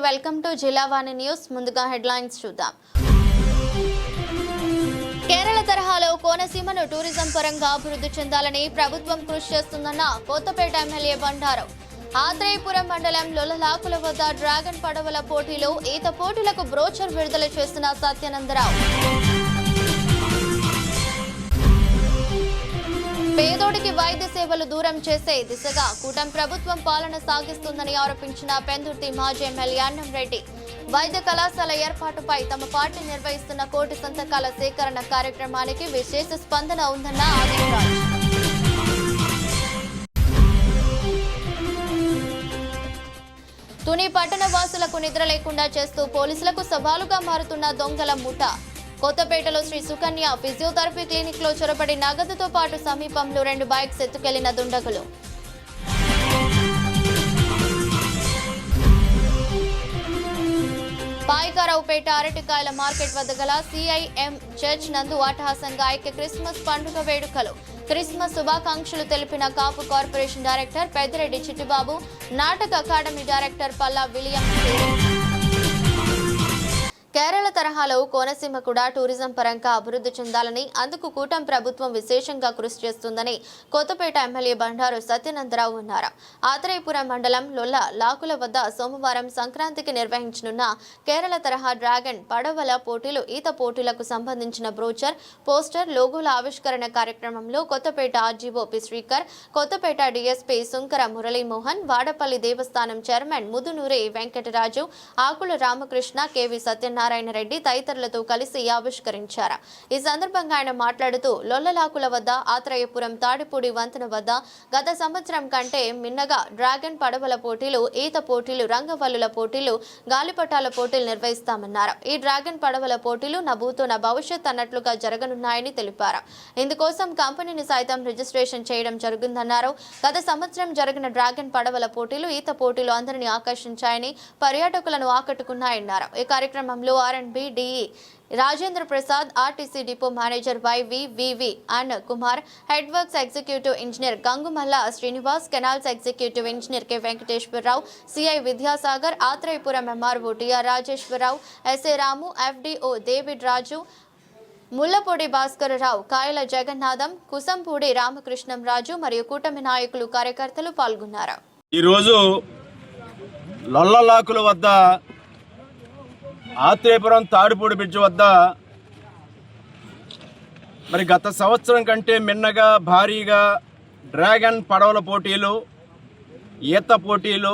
Welcome to Jillavani news. ముందుగా headlines చూద్దాం. కేరళ తరహాలో కోనసీమను టూరిజం పరంగా అభివృద్ధి చెందాలని ప్రభుత్వం కృషి చేస్తుందన్న కొత్తపేట ఎమ్మెల్యే బండారు. ఆత్రేయపురం మండలం లొల్లలాకుల వద్ద డ్రాగన్ పడవల పోటీలో ఈత పోటీలకు బ్రోచర్ విడుదల చేసిన సత్యానందరావు. పేదోడికి వైద్య సేవలు దూరం చేసే దిశగా కూటమి ప్రభుత్వం పాలన సాగిస్తుందని ఆరోపించిన పెందుర్తి మాజీ ఎమ్మెల్యే అన్నంరెడ్డి. వైద్య కళాశాల ఏర్పాటుపై తమ పార్టీ నిర్వహిస్తున్న కోటి సంతకాల సేకరణ కార్యక్రమానికి విశేష స్పందన ఉందన్న ఆదిరాజ్. తుని పట్టణ వాసులకు నిద్ర లేకుండా చేస్తూ పోలీసులకు సవాలుగా మారుతున్న దొంగల ముఠా. కొత్తపేటలో శ్రీ సుకన్య ఫిజియోథెరపీ క్లినిక్ లో చొరబడి నగదుతో పాటు సమీపంలో 2 బైక్స్ ఎత్తుకెళ్లిన దుండగులు. పాయకారావుపేట అరటికాయల మార్కెట్ వద్ద గల సిఐఎం చర్చ్ నందు అట్టహాసంగా ఐక్య క్రిస్మస్ పండుగ వేడుకలు. క్రిస్మస్ శుభాకాంక్షలు తెలిపిన కాపు కార్పొరేషన్ డైరెక్టర్ పెద్దిరెడ్డి చిట్టిబాబు, నాటక academy director Palla William. Kerala తరహాలో కోనసీమ కూడా టూరిజం పరంగా అభివృద్ధి చెందాలని, అందుకు కూటమి ప్రభుత్వం విశేషంగా కృషి చేస్తుందని కొత్తపేట ఎమ్మెల్యే బండారు సత్యానందరావు అన్నారు. ఆత్రేయపురం మండలం లొల్ల లాకుల వద్ద సోమవారం సంక్రాంతికి నిర్వహించనున్న కేరళ తరహా డ్రాగన్ పడవల పోటీలు, ఈత పోటీలకు సంబంధించిన బ్రోచర్, పోస్టర్, లోగోల ఆవిష్కరణ కార్యక్రమంలో Kothapeta RDO P Srikar, Kothapeta DSP Sunkara Muralimohan, Vadapalli దేవస్థానం చైర్మన్ ముదునూరి వెంకటరాజు, ఆకుల రామకృష్ణ, కేవీ సత్యనారాయణ రెడ్డి తదితరులతో కలిసి ఆవిష్కరించారు. ఈ సందర్భంగా ఆయన మాట్లాడుతూ లొల్లలాకుల వద్ద, ఆత్రేయపురం తాడిపూడి వంతెన వద్ద గత సంవత్సరం కంటే మిన్నగా డ్రాగన్ పడవల పోటీలు, ఈత పోటీలు, రంగవల్లుల పోటీలు, గాలిపటాల పోటీలు నిర్వహిస్తామన్నారు. ఈ డ్రాగన్ పడవల పోటీలు నా భూతో నా భవిష్యత్ అన్నట్లుగా జరగనున్నాయని తెలిపారు. ఇందుకోసం కంపెనీని సైతం రిజిస్ట్రేషన్ చేయడం జరుగుతుందన్నారు. గత సంవత్సరం జరిగిన డ్రాగన్ పడవల పోటీలు, ఈత పోటీలు అందరినీ ఆకర్షించాయని, పర్యాటకులను ఆకట్టుకున్నాయన్నారు. ఈ కార్యక్రమంలో R&B DE Rajendra Prasad, RTC depot manager YVVV అండ్ Kumar, head works executive engineer Gangumalla Srinivas, canals executive engineer K Venkateswararao, CI Vidyasagar, Atreyapuram MRO TR Rajeswararao, SA Ramu, FDO David Raju, Mullapudi Bhaskararao, Kayala Jagannatham, Kusampudi Ramakrishnam రాజు మరియు కూటమి నాయకులు, కార్యకర్తలు పాల్గొన్నారు. ఈరోజు లొల్లలాకుల వద్ద ఆత్రేయపురం తాడిపూడి బ్రిడ్జ్ వద్ద మరి గత సంవత్సరం కంటే మిన్నగా భారీగా డ్రాగన్ పడవల పోటీలు, ఈత పోటీలు,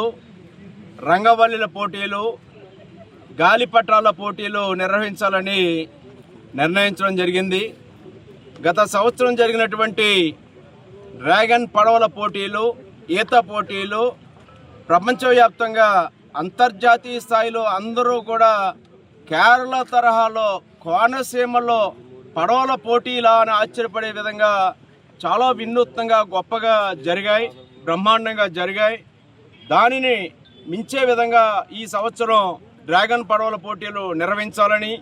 రంగవల్లిల పోటీలు, గాలిపటాల పోటీలు నిర్వహించాలని నిర్ణయించడం జరిగింది. గత సంవత్సరం జరిగినటువంటి డ్రాగన్ పడవల పోటీలు, ఈత పోటీలు ప్రపంచవ్యాప్తంగా అంతర్జాతీయ స్థాయిలో అందరూ కూడా కేరళ తరహాలో కోనసీమలో పడవల పోటీలా అని ఆశ్చర్యపడే విధంగా చాలా వినూత్నంగా గొప్పగా జరిగాయి, బ్రహ్మాండంగా జరిగాయి. దానిని మించే విధంగా ఈ సంవత్సరం డ్రాగన్ పడవల పోటీలు నిర్వహించాలని,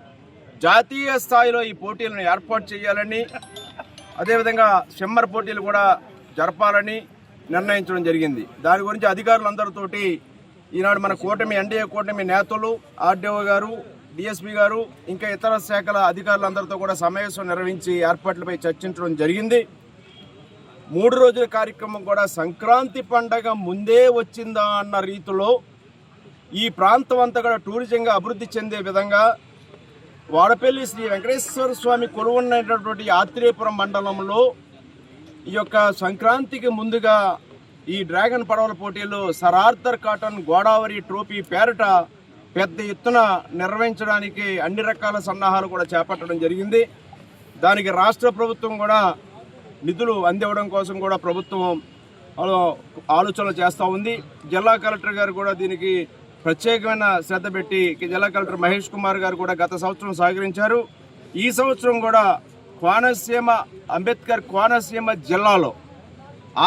జాతీయ స్థాయిలో ఈ పోటీలను ఏర్పాటు చేయాలని, అదేవిధంగా స్విమ్మర్ పోటీలు కూడా జరపాలని నిర్ణయించడం జరిగింది. దాని గురించి అధికారులందరితోటి ఈనాడు మన కూటమి ఎన్డీఏ కూటమి నేతలు, ఆర్డీఓ గారు, డిఎస్పీ గారు, ఇంకా ఇతర శాఖల అధికారులందరితో కూడా సమావేశం నిర్వహించి ఏర్పాట్లపై చర్చించడం జరిగింది. 3 రోజుల కార్యక్రమం కూడా సంక్రాంతి పండగ ముందే వచ్చిందా అన్న రీతిలో ఈ ప్రాంతం అంతా కూడా టూరిజంగా అభివృద్ధి చెందే విధంగా వాడపల్లి శ్రీ వెంకటేశ్వర స్వామి కొలువున్నటువంటి ఆత్రేయపురం మండలంలో ఈ యొక్క సంక్రాంతికి ముందుగా ఈ డ్రాగన్ పడవల పోటీలు sir Arthur cotton Godavari trophy పేరిట పెద్ద ఎత్తున నిర్వహించడానికి అన్ని రకాల సన్నాహాలు కూడా చేపట్టడం జరిగింది. దానికి రాష్ట్ర ప్రభుత్వం కూడా నిధులు అందివ్వడం కోసం కూడా ప్రభుత్వం ఆలోచనలు చేస్తూ ఉంది. జిల్లా కలెక్టర్ గారు కూడా దీనికి ప్రత్యేకమైన శ్రద్ధ పెట్టి, జిల్లా కలెక్టర్ మహేష్ కుమార్ గారు కూడా గత సంవత్సరం సహకరించారు. ఈ సంవత్సరం కూడా కోనసీమ, అంబేద్కర్ కోనసీమ జిల్లాలో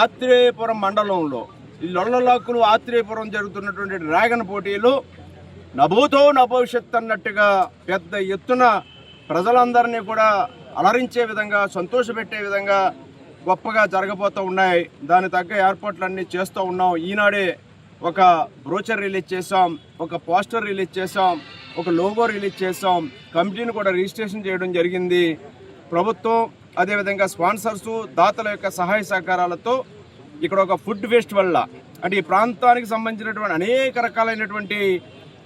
ఆత్రేయపురం మండలంలో ఈ లొల్లలాకులు ఆత్రేయపురం జరుగుతున్నటువంటి డ్రాగన్ పోటీలు నభూతో నభవిష్యత్ అన్నట్టుగా పెద్ద ఎత్తున ప్రజలందరినీ కూడా అలరించే విధంగా, సంతోషపెట్టే విధంగా గొప్పగా జరగబోతూ ఉన్నాయి. దాని తగ్గ ఏర్పాట్లన్నీ చేస్తూ ఉన్నాం. ఈనాడే ఒక బ్రోచర్ రిలీజ్ చేసాం, ఒక పోస్టర్ రిలీజ్ చేసాం, ఒక లోగో రిలీజ్ చేసాం, కమిటీని కూడా రిజిస్ట్రేషన్ చేయడం జరిగింది. ప్రభుత్వం అదేవిధంగా స్పాన్సర్స్, దాతల యొక్క సహాయ సహకారాలతో ఇక్కడ ఒక ఫుడ్ ఫెస్టివల్ అంటే ఈ ప్రాంతానికి సంబంధించినటువంటి అనేక రకాలైనటువంటి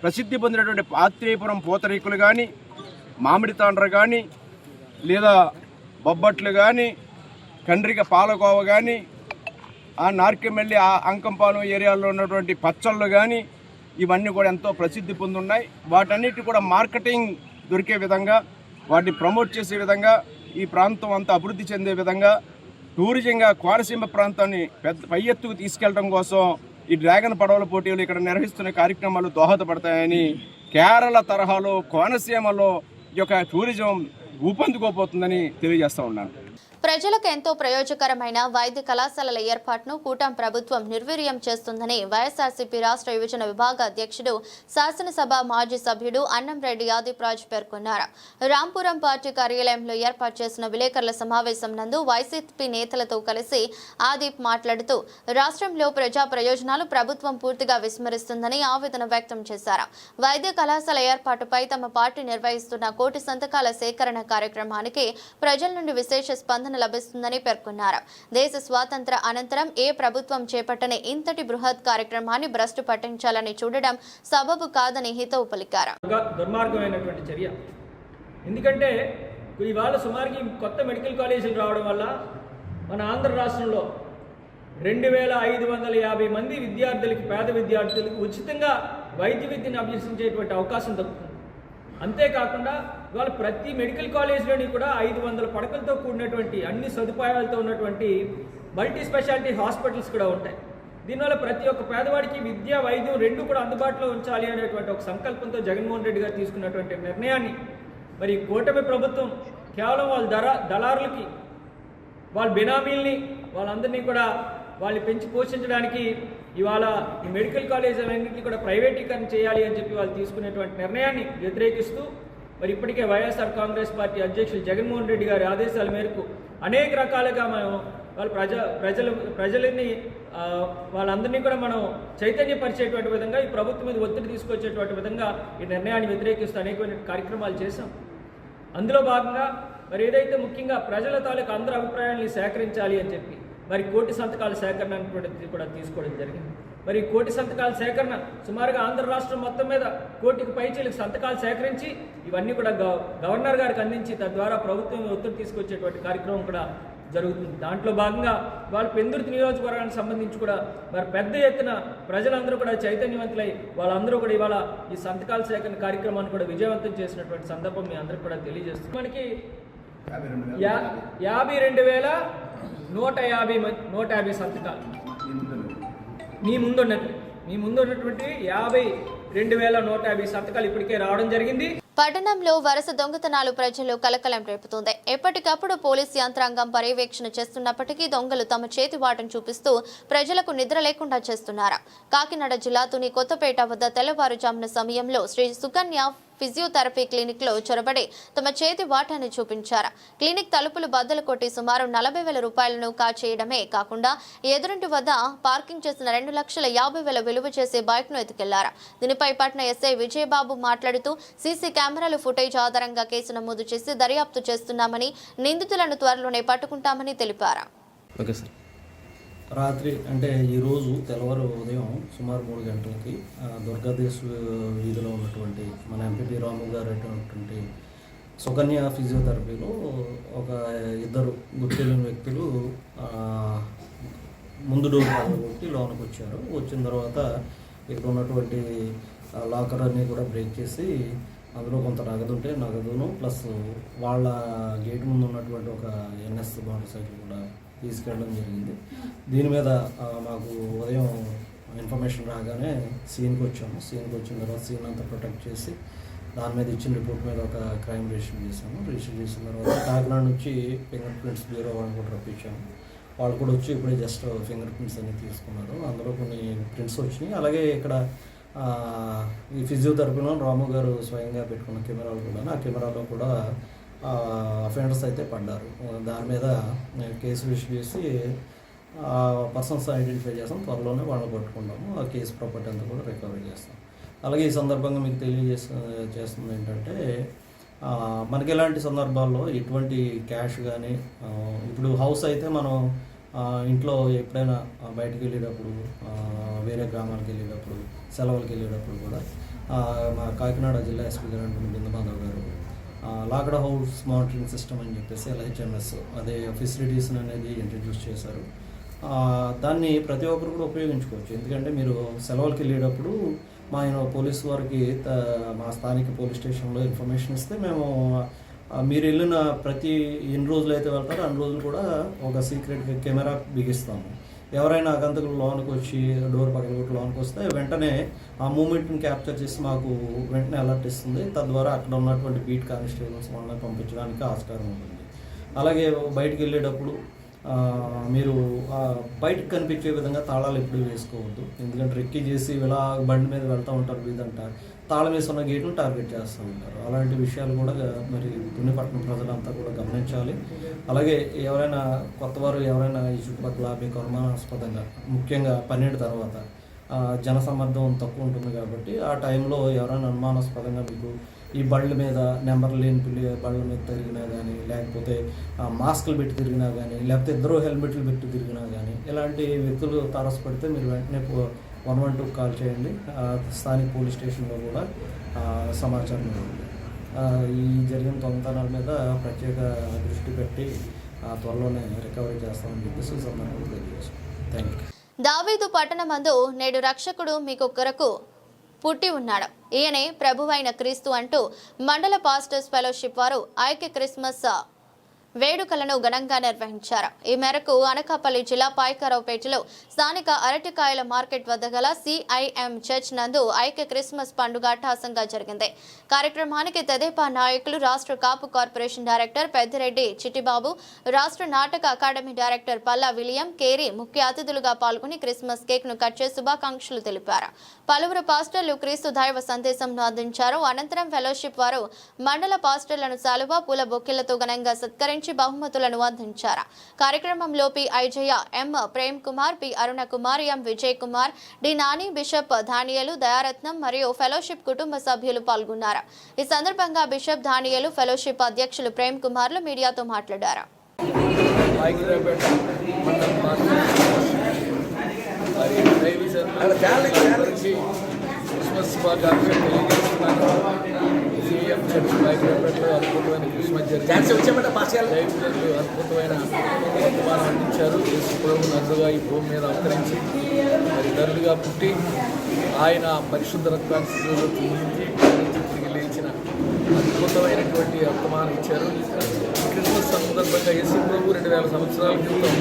ప్రసిద్ధి పొందినటువంటి ఆత్రేయపురం పూతరేకులు కానీ, మామిడి తాండ్ర కానీ, లేదా బొబ్బట్లు కానీ, కండ్రిక పాలకోవ కానీ, ఆ నార్కెమెల్లి ఆ అంకంపాలెం ఏరియాలో ఉన్నటువంటి పచ్చళ్ళు కానీ ఇవన్నీ కూడా ఎంతో ప్రసిద్ధి పొందున్నాయి. వాటన్నిటి కూడా మార్కెటింగ్ దొరికే విధంగా, వాటిని ప్రమోట్ చేసే విధంగా, ఈ ప్రాంతం అంతా అభివృద్ధి చెందే విధంగా, టూరిజంగా కోనసీమ ప్రాంతాన్ని పై ఎత్తుకు తీసుకెళ్లడం కోసం ఈ డ్రాగన్ పడవల పోటీలు ఇక్కడ నిర్వహిస్తున్న కార్యక్రమాలు దోహదపడతాయని, కేరళ తరహాలో కోనసీమలో ఈ యొక్క టూరిజం ఊపందుకోబోతుందని తెలియజేస్తూ ఉన్నాను. ప్రజలకు ఎంతో ప్రయోజకరమైన వైద్య కళాశాలల ఏర్పాటును కూటమి ప్రభుత్వం నిర్వీర్యం చేస్తుందని వైఎస్ఆర్సీపీ రాష్ట్ర యువజన విభాగ అధ్యక్షుడు, శాసనసభ మాజీ సభ్యుడు అన్నంరెడ్డి ఆదిప్రాజ్ పేర్కొన్నారు. రాంపురం పార్టీ కార్యాలయంలో ఏర్పాటు చేసిన విలేకరుల సమావేశం నందు వైసీపీ నేతలతో కలిసి ఆదిప్ మాట్లాడుతూ రాష్ట్రంలో ప్రజా ప్రయోజనాలు ప్రభుత్వం పూర్తిగా విస్మరిస్తుందని ఆవేదన వ్యక్తం చేశారు. వైద్య కళాశాల ఏర్పాటుపై తమ పార్టీ నిర్వహిస్తున్న కోటి సంతకాల సేకరణ కార్యక్రమానికి ప్రజల నుండి విశేష స్పందన లభిస్తుందని పేర్కొన్నారు. దేశ స్వాతంత్ర అనంతరం ఏ ప్రభుత్వం చేపట్టని ఇంతటి బృహత్ కార్యక్రమాన్ని భ్రష్టు పట్టించాలని చూడడం సబబు కాదని హితవు పలికారు. దుర్మార్గమైనటువంటి చర్య. ఎందుకంటే ఇవాళ సుమారుకి కొత్త మెడికల్ కాలేజీలు రావడం వల్ల మన ఆంధ్ర రాష్ట్రంలో 2550 మంది విద్యార్థులకి, పేద విద్యార్థులకు ఉచితంగా వైద్య విద్యను అభ్యసించేటువంటి అవకాశం దక్కుతుంది. అంతేకాకుండా ఇవాళ ప్రతి మెడికల్ కాలేజ్లోని కూడా 500 పడకలతో కూడినటువంటి అన్ని సదుపాయాలతో ఉన్నటువంటి మల్టీ స్పెషాలిటీ హాస్పిటల్స్ కూడా ఉంటాయి. దీనివల్ల ప్రతి ఒక్క పేదవాడికి విద్య, వైద్యం రెండు కూడా అందుబాటులో ఉంచాలి అనేటువంటి ఒక సంకల్పంతో జగన్మోహన్ రెడ్డి గారు తీసుకున్నటువంటి నిర్ణయాన్ని మరి కూటమి ప్రభుత్వం కేవలం వాళ్ళ దళారులకి, వాళ్ళ బినామీల్ని, వాళ్ళందరినీ కూడా వాళ్ళని పెంచి పోషించడానికి ఇవాళ ఈ మెడికల్ కాలేజీలన్నింటినీ కూడా ప్రైవేటీకరణ చేయాలి అని చెప్పి వాళ్ళు తీసుకునేటువంటి నిర్ణయాన్ని వ్యతిరేకిస్తూ మరి ఇప్పటికే వైఎస్ఆర్ కాంగ్రెస్ పార్టీ అధ్యక్షులు జగన్మోహన్ రెడ్డి గారి ఆదేశాల మేరకు అనేక రకాలుగా మనం వాళ్ళ ప్రజలని వాళ్ళందరినీ కూడా మనం చైతన్యపరిచేటువంటి విధంగా, ఈ ప్రభుత్వం మీద ఒత్తిడి తీసుకొచ్చేటువంటి విధంగా ఈ నిర్ణయాన్ని వ్యతిరేకిస్తూ అనేకమైన కార్యక్రమాలు చేశాం. అందులో భాగంగా మరి ఏదైతే ముఖ్యంగా ప్రజల తాలూకు అందరి అభిప్రాయాన్ని సేకరించాలి అని చెప్పి మరి కోటి సంతకాల సేకరణ అనేటువంటిది కూడా తీసుకోవడం జరిగింది. మరి కోటి సంతకాల సేకరణ సుమారుగా ఆంధ్ర రాష్ట్రం మొత్తం మీద 1 కోటికి పైచీలకు సంతకాలు సేకరించి ఇవన్నీ కూడా గవర్నర్ గారికి అందించి తద్వారా ప్రభుత్వం ఒత్తిడి తీసుకొచ్చేటువంటి కార్యక్రమం కూడా జరుగుతుంది. దాంట్లో భాగంగా వాళ్ళ పెందుర్తి నియోజకవర్గానికి సంబంధించి కూడా మరి పెద్ద ఎత్తున ప్రజలందరూ కూడా చైతన్యవంతులై వాళ్ళందరూ కూడా ఇవాళ ఈ సంతకాల సేకరణ కార్యక్రమాన్ని కూడా విజయవంతం చేసినటువంటి సందర్భం మీ అందరికీ కూడా తెలియజేస్తుంది. మనకి 52,150 సంతకాలు మీ ముందున్నటువంటి 52,150 సంతకాలు ఇప్పటికే రావడం జరిగింది. పట్టణంలో వరుస దొంగతనాలు ప్రజలు కలకలం రేపుతుంది. ఎప్పటికప్పుడు పోలీసు యంత్రాంగం పర్యవేక్షణ చేస్తున్నప్పటికీ దొంగలు తమ చేతి వాటం చూపిస్తూ ప్రజలకు నిద్ర లేకుండా చేస్తున్నారు. కాకినాడ జిల్లా తుని కొత్తపేట వద్ద తెల్లవారుజామున సమయంలో శ్రీ సుకన్య ఫిజియోథెరపీ క్లినిక్ లో చొరబడి తమ చేతి వాటాన్ని చూపించారు. క్లినిక్ తలుపులు బద్దలు కొట్టి సుమారు 40,000 రూపాయలను కాచేయడమే కాకుండా ఎదురింటి వద్ద పార్కింగ్ చేసిన 2,50,000 విలువ చేసే బైక్ ను ఎత్తుకెళ్లారు. దీనిపై పట్న ఎస్ఐ విజయబాబు మాట్లాడుతూ సీసీ కెమెరాలు ఫుటేజ్ ఆధారంగా కేసు నమోదు చేసి దర్యాప్తు చేస్తున్నామని, నిందితులను త్వరలోనే పట్టుకుంటామని తెలిపారు. రాత్రి అంటే ఈరోజు తెల్లవారు ఉదయం సుమారు 3 గంటలకి దుర్గాదేశ్ వీధిలో ఉన్నటువంటి మన ఎంపీపీ రాము గారు అయినటువంటి సుకన్య ఫిజియోథెరపీలో ఒక 2 గుర్తిలేని వ్యక్తులు ముందు డోర్ కొట్టి లోనికి వచ్చారు. వచ్చిన తర్వాత ఇక్కడ ఉన్నటువంటి లాకర్ అన్నీ కూడా బ్రేక్ చేసి అందులో కొంత నగదు ఉంటే నగదును ప్లస్ వాళ్ళ గేట్ ముందు ఉన్నటువంటి ఒక NS మోటార్ సైకిల్ కూడా తీసుకెళ్ళడం జరిగింది. దీని మీద మాకు ఉదయం ఇన్ఫర్మేషన్ రాగానే సీన్కి వచ్చాము. సీన్కి వచ్చిన తర్వాత సీన్ అంతా ప్రొటెక్ట్ చేసి దాని మీద ఇచ్చిన రిపోర్ట్ మీద ఒక క్రైమ్ రిజిస్టర్ చేసాము. రిజిస్టర్ చేసిన తర్వాత కాకినాడ నుంచి ఫింగర్ ప్రింట్స్ బ్యూరో వాళ్ళని కూడా రప్పించాము. వాళ్ళు కూడా వచ్చి ఇప్పుడే జస్ట్ ఫింగర్ ప్రింట్స్ అన్ని తీసుకున్నారు. అందులో కొన్ని ప్రింట్స్ వచ్చినాయి. అలాగే ఇక్కడ ఈ ఫిజియోథెరపీలో రాము గారు స్వయంగా పెట్టుకున్న కెమెరాలు కూడా, ఆ కెమెరాలో కూడా అఫెండర్స్ అయితే పడ్డారు. దాని మీద కేసు రిజిస్టర్ చేసి పర్సన్స్ ఐడెంటిఫై చేస్తాం, త్వరలోనే వాళ్ళని పట్టుకుంటాము. ఆ కేసు ప్రాపర్టీ అంతా కూడా రికవరీ చేస్తాం. అలాగే ఈ సందర్భంగా మీకు చేస్తుంది ఏంటంటే, మనకి ఇలాంటి సందర్భాల్లో ఎటువంటి క్యాష్ కానీ, ఇప్పుడు హౌస్ అయితే మనం ఇంట్లో ఎప్పుడైనా బయటకు వెళ్ళేటప్పుడు, వేరే గ్రామాలకు వెళ్ళేటప్పుడు, సెలవులకు వెళ్ళేటప్పుడు కూడా మా కాకినాడ జిల్లా ఎస్పీ గారు అంటున్న బిందమాధవ్ గారు లాక్డ్ హౌస్ మానిటరింగ్ సిస్టమ్ అని చెప్పేసి LHMS అదే ఫెసిలిటీస్ అనేది ఇంట్రడ్యూస్ చేశారు. దాన్ని ప్రతి ఒక్కరు కూడా ఉపయోగించుకోవచ్చు. ఎందుకంటే మీరు సెలవులకు వెళ్ళేటప్పుడు మా పోలీసు వారికి మా స్థానిక పోలీస్ స్టేషన్లో ఇన్ఫర్మేషన్ ఇస్తే మేము మీరు వెళ్ళిన ప్రతి ఎన్ని రోజులు అయితే వెళ్తారో అన్ని రోజులు కూడా ఒక సీక్రెట్ కెమెరా బిగిస్తాము. ఎవరైనా ఆగంతకులు లోనికి వచ్చి డోర్ పక్కన లోనికి వస్తే వెంటనే ఆ మూమెంట్ని క్యాప్చర్ చేసి మాకు వెంటనే అలర్ట్ ఇస్తుంది. తద్వారా అక్కడ ఉన్నటువంటి బీట్ కానిస్టేబుల్స్ వాళ్ళని పంపించడానికి ఆస్కారం ఉంటుంది. అలాగే బయటికి వెళ్ళేటప్పుడు మీరు బయటకు కనిపించే విధంగా తాళాలు ఎప్పుడు వేసుకోవద్దు. ఎందుకంటే రెక్కి చేసి ఇలా బండి మీద వెళ్తూ ఉంటారు, వీధంట తాళం వేసి ఉన్న గేట్ను టార్గెట్ చేస్తూ ఉంటారు. అలాంటి విషయాలు కూడా మరి తునిపట్నం ప్రజలంతా కూడా గమనించాలి. అలాగే ఎవరైనా కొత్తవారు ఎవరైనా ఈ చుట్టుపక్కల మీకు అనుమానాస్పదంగా, ముఖ్యంగా 12 తర్వాత జనసమ్మర్దం తక్కువ ఉంటుంది కాబట్టి ఆ టైంలో ఎవరైనా అనుమానాస్పదంగా మీకు ఈ బళ్ళ మీద నెంబర్ లేని బళ్ళ మీద తిరిగినా కానీ, లేకపోతే మాస్కులు పెట్టి తిరిగినా కానీ, లేకపోతే ఇద్దరు హెల్మెట్లు పెట్టి తిరిగినా కానీ, ఇలాంటి వ్యక్తులు తారసపడితే మీరు వెంటనే 112 కాల్ చేయండి. స్థానిక పోలీస్ స్టేషన్లో కూడా సమాచారం ఇవ్వండి. ఈ జరిగిన దొంగతనాల మీద ప్రత్యేక దృష్టి పెట్టి త్వరలోనే రికవరీ చేస్తామని చెప్పేసి ఈ సందర్భంగా తెలియజేస్తాం. Thank you. దావీదు పట్టణమందు నేడు రక్షకుడు మీకు కొరకు పుట్టి ఉన్నాడు, ఈయనే ప్రభువైన క్రీస్తు అంటూ మండల పాస్టర్స్ ఫెలోషిప్ వారు ఐక్య క్రిస్మస్ వేడుకలను ఘనంగా నిర్వహించారు. ఈ మేరకు అనకాపల్లి జిల్లా పాయకరావుపేటలో స్థానిక అరటికాయల మార్కెట్ వద్ద గల CIM చర్చ్ నందు ఐక్య క్రిస్మస్ పండుగ అట్టహాసంగా జరిగింది. కార్యక్రమానికి తెదేపా నాయకులు, రాష్ట్ర కాపు కార్పొరేషన్ డైరెక్టర్ పెద్దిరెడ్డి చిట్టిబాబు, రాష్ట్ర నాటక academy director Palla William Carey ముఖ్య అతిథులుగా పాల్గొని క్రిస్మస్ కేక్ ను కట్ చేసి శుభాకాంక్షలు తెలిపారు. పలువురు పాస్టర్లు క్రీస్తు దైవ సందేశంను అందించారు. అనంతరం ఫెలోషిప్ వారు మండల పాస్టర్లను శాలువ, పూల బొక్కెలతో ఘనంగా సత్కరించి బహుమతులను అందించారు. కార్యక్రమంలో P Aijayya, M Prem Kumar, P Aruna Kumar, M Vijay Kumar, D Nani, bishop Dhaniyelu, Dayaratnam మరియు ఫెలోషిప్ కుటుంబ సభ్యులు పాల్గొన్నారు. ఈ సందర్భంగా బిషప్ ధానియలు, ఫెలోషిప్ అధ్యక్షులు ప్రేమ్ కుమార్లు మీడియాతో మాట్లాడారు. క్రిస్మస్ శుభాకాంక్షలు తెలియజేస్తున్నాను. CIM చర్చ్ బైక్లో అద్భుతమైన క్రిస్మస్ జరిగింది. అద్భుతమైన వర్తమానం అందించారు. యేసుప్రభు నరుడుగా ఈ భూమి మీద అవతరించి మరి నరుడుగా పుట్టి ఆయన పరిశుద్ధ రక్తాన్ని శిలువలో చిందించి తిరిగి లేచిన అద్భుతమైనటువంటి వర్తమానం ఇచ్చారు. క్రిస్మస్ సందర్భంగా యేసుప్రభు 2000 సంవత్సరాల క్రితం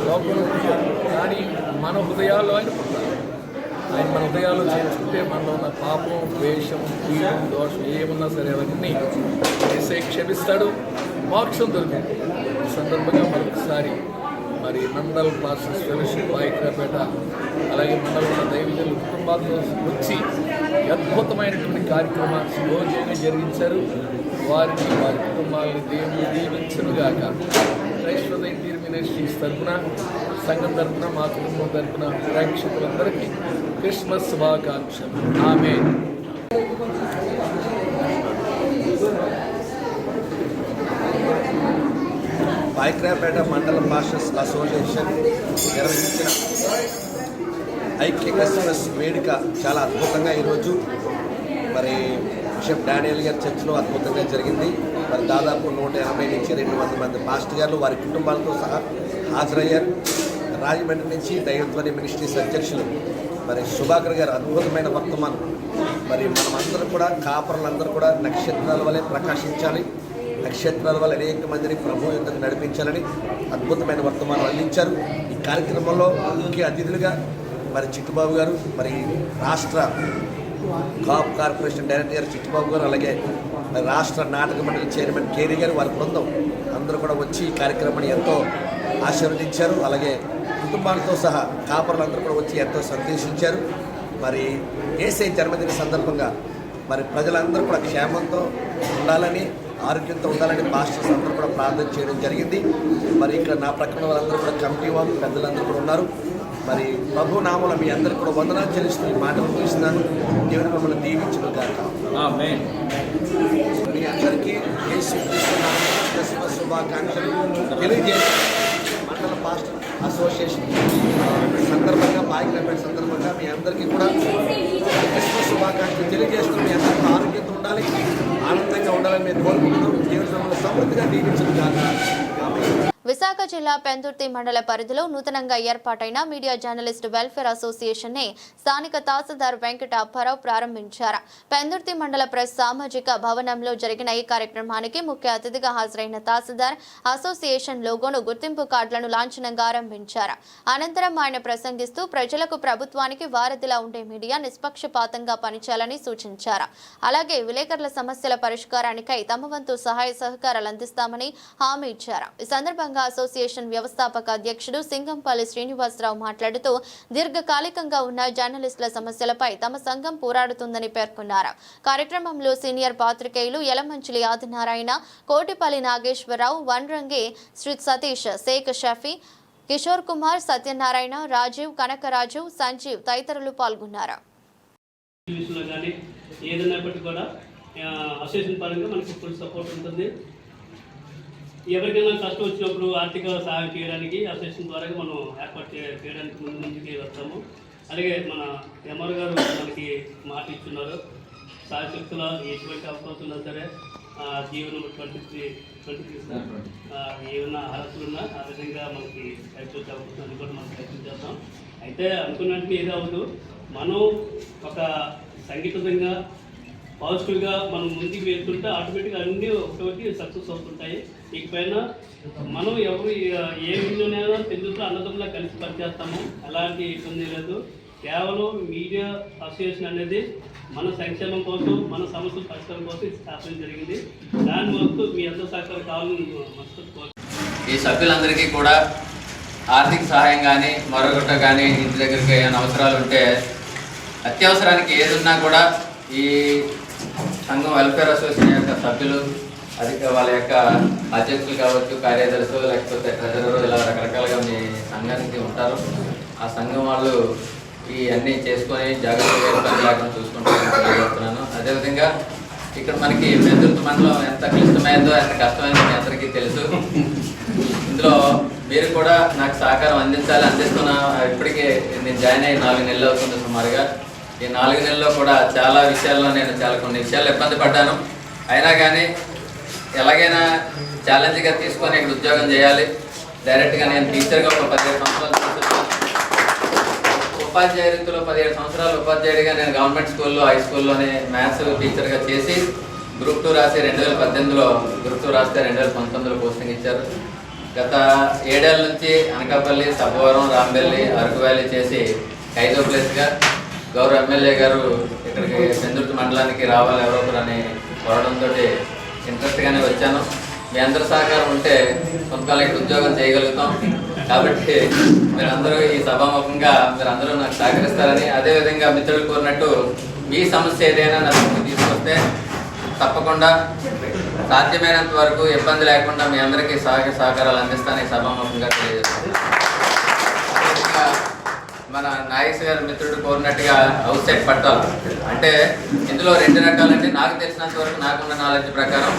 లోకంలో పుట్టారు. కానీ మన హృదయాల్లో ఆయన పుట్టారు. ఆయన మన హృదయాల్లో చేర్చుకుంటే మనలో ఉన్న పాపం, ద్వేషం, కీడు, దోషం ఏమున్నా సరే అవన్నీ వేసే క్షమిస్తాడు, మోక్షం దొరుకుతుంది. ఈ సందర్భంగా మరొకసారి మరి మండల్ పాస్టర్స్ ఫెలోషిప్ పాయకరావుపేట అలాగే మండలంలో దైవజనుల కుటుంబాలతో వచ్చి అద్భుతమైనటువంటి కార్యక్రమాన్ని శుభోదయంగా జరిగించారు. వారిని, వారి కుటుంబాలను దేవుడు దీవించునుగాక. క్రైస్తవ ఇంటీరియర్ మినిస్ట్రీస్ తరఫున, సంఘం తరఫున, మా కుటుంబం తరఫున ప్రేక్షకులందరికీ క్రిస్మస్ శుభాకాంక్షలు. ఆమేన్. పాయకరావుపేట మండల పాస్టర్స్ అసోసియేషన్ నిర్వహించిన ఐక్య క్రిస్మస్ వేడుక చాలా అద్భుతంగా ఈరోజు మరి బిషప్ డానియల్ గారి చర్చిలో అద్భుతంగా జరిగింది. మరి దాదాపు 180 నుంచి 200 మంది పాస్టర్ గారు వారి కుటుంబాలతో సహా హాజరయ్యారు. రాజమండ్రి నుంచి దైవధ్వని మినిస్ట్రీస్ అధ్యక్షులు మరి సుభాకర్ గారు అద్భుతమైన వర్తమానం. మరి మనమందరూ కూడా, కాపరులందరూ కూడా నక్షత్రాల వలె ప్రకాశించాలి, నక్షత్రాల వల్ల అనేక మందిని ప్రభు యుద్ధకు నడిపించాలని అద్భుతమైన వర్తమానం అందించారు. ఈ కార్యక్రమంలో ముఖ్య అతిథులుగా మరి చిట్టుబాబు గారు, మరి రాష్ట్ర కాప్ కార్పొరేషన్ డైరెక్టర్ గారు చిట్టుబాబు గారు, అలాగే మరి రాష్ట్ర నాటక మండలి చైర్మన్ కేరీ గారు, వారి బృందం అందరూ కూడా వచ్చి ఈ కార్యక్రమాన్ని ఎంతో ఆశీర్వదించారు. అలాగే కుటుంబాలతో సహా కాపరులందరూ కూడా వచ్చి ఎంతో సంతోషించారు. మరి యేసయ్య జన్మదిన సందర్భంగా మరి ప్రజలందరూ కూడా క్షేమంతో ఉండాలని, ఆరోగ్యంతో ఉండాలని పాస్టర్స్ అందరూ కూడా ప్రార్థన చేయడం జరిగింది. మరి ఇక్కడ నా ప్రక్కన వాళ్ళందరూ కూడా కమిటీ వాళ్ళు పెద్దలందరూ కూడా ఉన్నారు. మరి ప్రభు నామమున మీ అందరికీ కూడా వందనాలు చెల్లిస్తూ ఈ మాటలు ముగిస్తున్నాను. దేవుడు మిమ్మల్ని దీవించును గాక. ఆమేన్. మీ అందరికీ యేసుక్రీస్తు నామమున క్రిస్మస్ శుభాకాంక్షలు తెలియజేసి మండల పాస్టర్ అసోసియేషన్ సందర్భంగా బాయికపేట సందర్భంగా మీ అందరికీ కూడా క్రిస్మస్ శుభాకాంక్షలు తెలియజేస్తూ మీ అందరికీ ఆరోగ్యంతో ఉండాలి, ఆనందంగా ఉండాలని మేము కోరుకుంటున్నాం. దేవుడు మిమ్మల్ని సమృద్ధిగా దీవించును గాక. ఆమేన్. విశాఖ జిల్లా పెందుర్తి మండల పరిధిలో నూతనంగా ఏర్పాటైన మీడియా జర్నలిస్ట్ వెల్ఫేర్ అసోసియేషన్ ని స్థానిక తహసీల్దార్ వెంకట అప్పారావు ప్రారంభించారు. పెందుర్తి మండల ప్రెస్ సామాజిక భవనంలో జరిగిన ఈ కార్యక్రమానికి ముఖ్య అతిథిగా హాజరైన తహసీల్దార్ అసోసియేషన్ లోగోను గుర్తింపు కార్డులను లాంఛనంగా ఆరంభించారు. అనంతరం ఆయన ప్రసంగిస్తూ ప్రజలకు ప్రభుత్వానికి వారధిలా ఉండే మీడియా నిష్పక్షపాతంగా పనిచేయాలని సూచించారు. అలాగే విలేకరుల సమస్యల పరిష్కారానికై తమ వంతు సహాయ సహకారాలు అందిస్తామని హామీ ఇచ్చారు. ఈ సందర్భంగా అసోసియేషన్ వ్యవస్థాపక అధ్యక్షుడు సింగంపల్లి శ్రీనివాసరావు మాట్లాడుతూ దీర్ఘకాలికంగా ఉన్న జర్నలిస్టుల సమస్యలపై తమ సంఘం పోరాడుతుందని పేర్కొన్నారు. కార్యక్రమంలో సీనియర్ పాత్రికేయులు యలమంచిలి ఆదినారాయణ, కోటిపల్లి నాగేశ్వరరావు, వన్రంగి శ్రీ సతీష్, షేక్ షఫీ, కిషోర్ కుమార్, సత్యనారాయణ, రాజీవ్, కనకరాజు, సంజీవ్ తదితరులు పాల్గొన్నారు. ఎవరికైనా కష్టం వచ్చినప్పుడు ఆర్థిక సహాయం చేయడానికి అసోసియేషన్ ద్వారా మనం ఏర్పాటు చేయడానికి ముందుకి వస్తాము. అలాగే మన ఎంఆర్ గారు మనకి మాట ఇస్తున్నారు, సాయశక్తుల ఎటువంటి అవకాశం ఉన్నా సరే జీవనం 23 ఏమన్నా అర్హతలు ఉన్నా ఆ విధంగా మనకి హెల్ప్ వచ్చే అవకాశం అది కూడా మనం ప్రయత్నం చేస్తాం. అయితే అనుకున్నట్టు ఏదో అవ్వదు, మనం ఒక సంఘటితంగా పాజిటివ్గా మనం ముందుకు వెళ్తుంటే ఆటోమేటిక్గా అన్నీ ఒకటి సక్సెస్ అవుతుంటాయి. ఇకపైన మనం ఎవరు ఏ విధంగానైనా తెలుగుతో అన్నదమ్ములా కలిసి పనిచేస్తాము, ఎలాంటి ఇబ్బంది లేదు. కేవలం మీడియా అసోసియేషన్ అనేది మన సంక్షేమం కోసం, మన సమస్యల పరిష్కారం కోసం స్థాపన జరిగింది. దాని వరకు మీ అందరూ సహకారం కావాలని మనస్ఫూర్తిగా ఈ సభ్యులందరికీ కూడా ఆర్థిక సహాయం కానీ మరొకటి కానీ ఇంటి దగ్గరికి ఏమైనా అవసరాలు ఉంటే అత్యవసరానికి ఏది ఉన్నా కూడా ఈ సంఘం వెల్ఫేర్ అసోసియేషన్ యొక్క సభ్యులు అది వాళ్ళ యొక్క అధ్యక్షులు కావచ్చు, కార్యదర్శులు, లేకపోతే ట్రెజరర్, ఇలా రకరకాలుగా మీ సంఘానికి ఉంటారు. ఆ సంఘం వాళ్ళు ఈ అన్నీ చేసుకొని జాగ్రత్తగా ఇబ్బంది లేకుండా చూసుకుంటారని తెలియజేస్తున్నాను. అదేవిధంగా ఇక్కడ మనకి పెందుర్తి మండలం ఎంత క్లిష్టమైందో, ఎంత కష్టమైందో మీ అందరికీ తెలుసు. ఇందులో మీరు కూడా నాకు సహకారం అందిస్తున్నా. ఇప్పటికే నేను జాయిన్ అయ్యి 4 నెలలు అవుతుంది సుమారుగా. ఈ 4 నెలల్లో కూడా చాలా విషయాల్లో నేను కొన్ని విషయాలు ఇబ్బంది పడ్డాను. అయినా కానీ ఎలాగైనా ఛాలెంజ్గా తీసుకొని ఇక్కడ ఉద్యోగం చేయాలి. డైరెక్ట్గా నేను టీచర్గా ఒక 17 సంవత్సరాలు చూస్తున్నాను. ఉపాధ్యాయ వృత్తిలో 17 సంవత్సరాలు ఉపాధ్యాయుడిగా నేను గవర్నమెంట్ స్కూల్లో, హై స్కూల్లోనే మ్యాథ్స్ టీచర్గా చేసి గ్రూప్ 2 రాసి 2018లో గ్రూప్ 2 రాస్తే 2019లో పోస్టింగ్ ఇచ్చారు. గత 7 ఏళ్ల నుంచి అనకాపల్లి, సబ్బవరం, రాంబెల్లి, అరకు వ్యాలీ చేసి 5వ ప్లేస్గా గౌరవ ఎమ్మెల్యే గారు ఇక్కడికి పెందుర్తి మండలానికి రావాలి ఎవరో ఒకరు అని కోరడంతో ఇంట్రెస్ట్గానే వచ్చాను. మీ అందరి సహకారం ఉంటే కొంతకాలం ఇక్కడ ఉద్యోగం చేయగలుగుతాం. కాబట్టి మీరందరూ ఈ సభాముఖంగా మీరందరూ నాకు సహకరిస్తారని, అదేవిధంగా మిత్రులు కోరినట్టు మీ సమస్య ఏదైనా నా దృష్టికి తీసుకొస్తే తప్పకుండా సాధ్యమైనంత వరకు ఇబ్బంది లేకుండా మీ అందరికీ సహకారాలు అందిస్తానని సభాముఖంగా తెలియజేస్తాను. మన నాగేశ్ గారి మిత్రుడు కోరినట్టుగా హౌస్ సైట్ పట్టాలి అంటే ఇందులో 2 రకాలండి. నాకు తెలిసినంత వరకు, నాకున్న నాలెడ్జ్ ప్రకారం,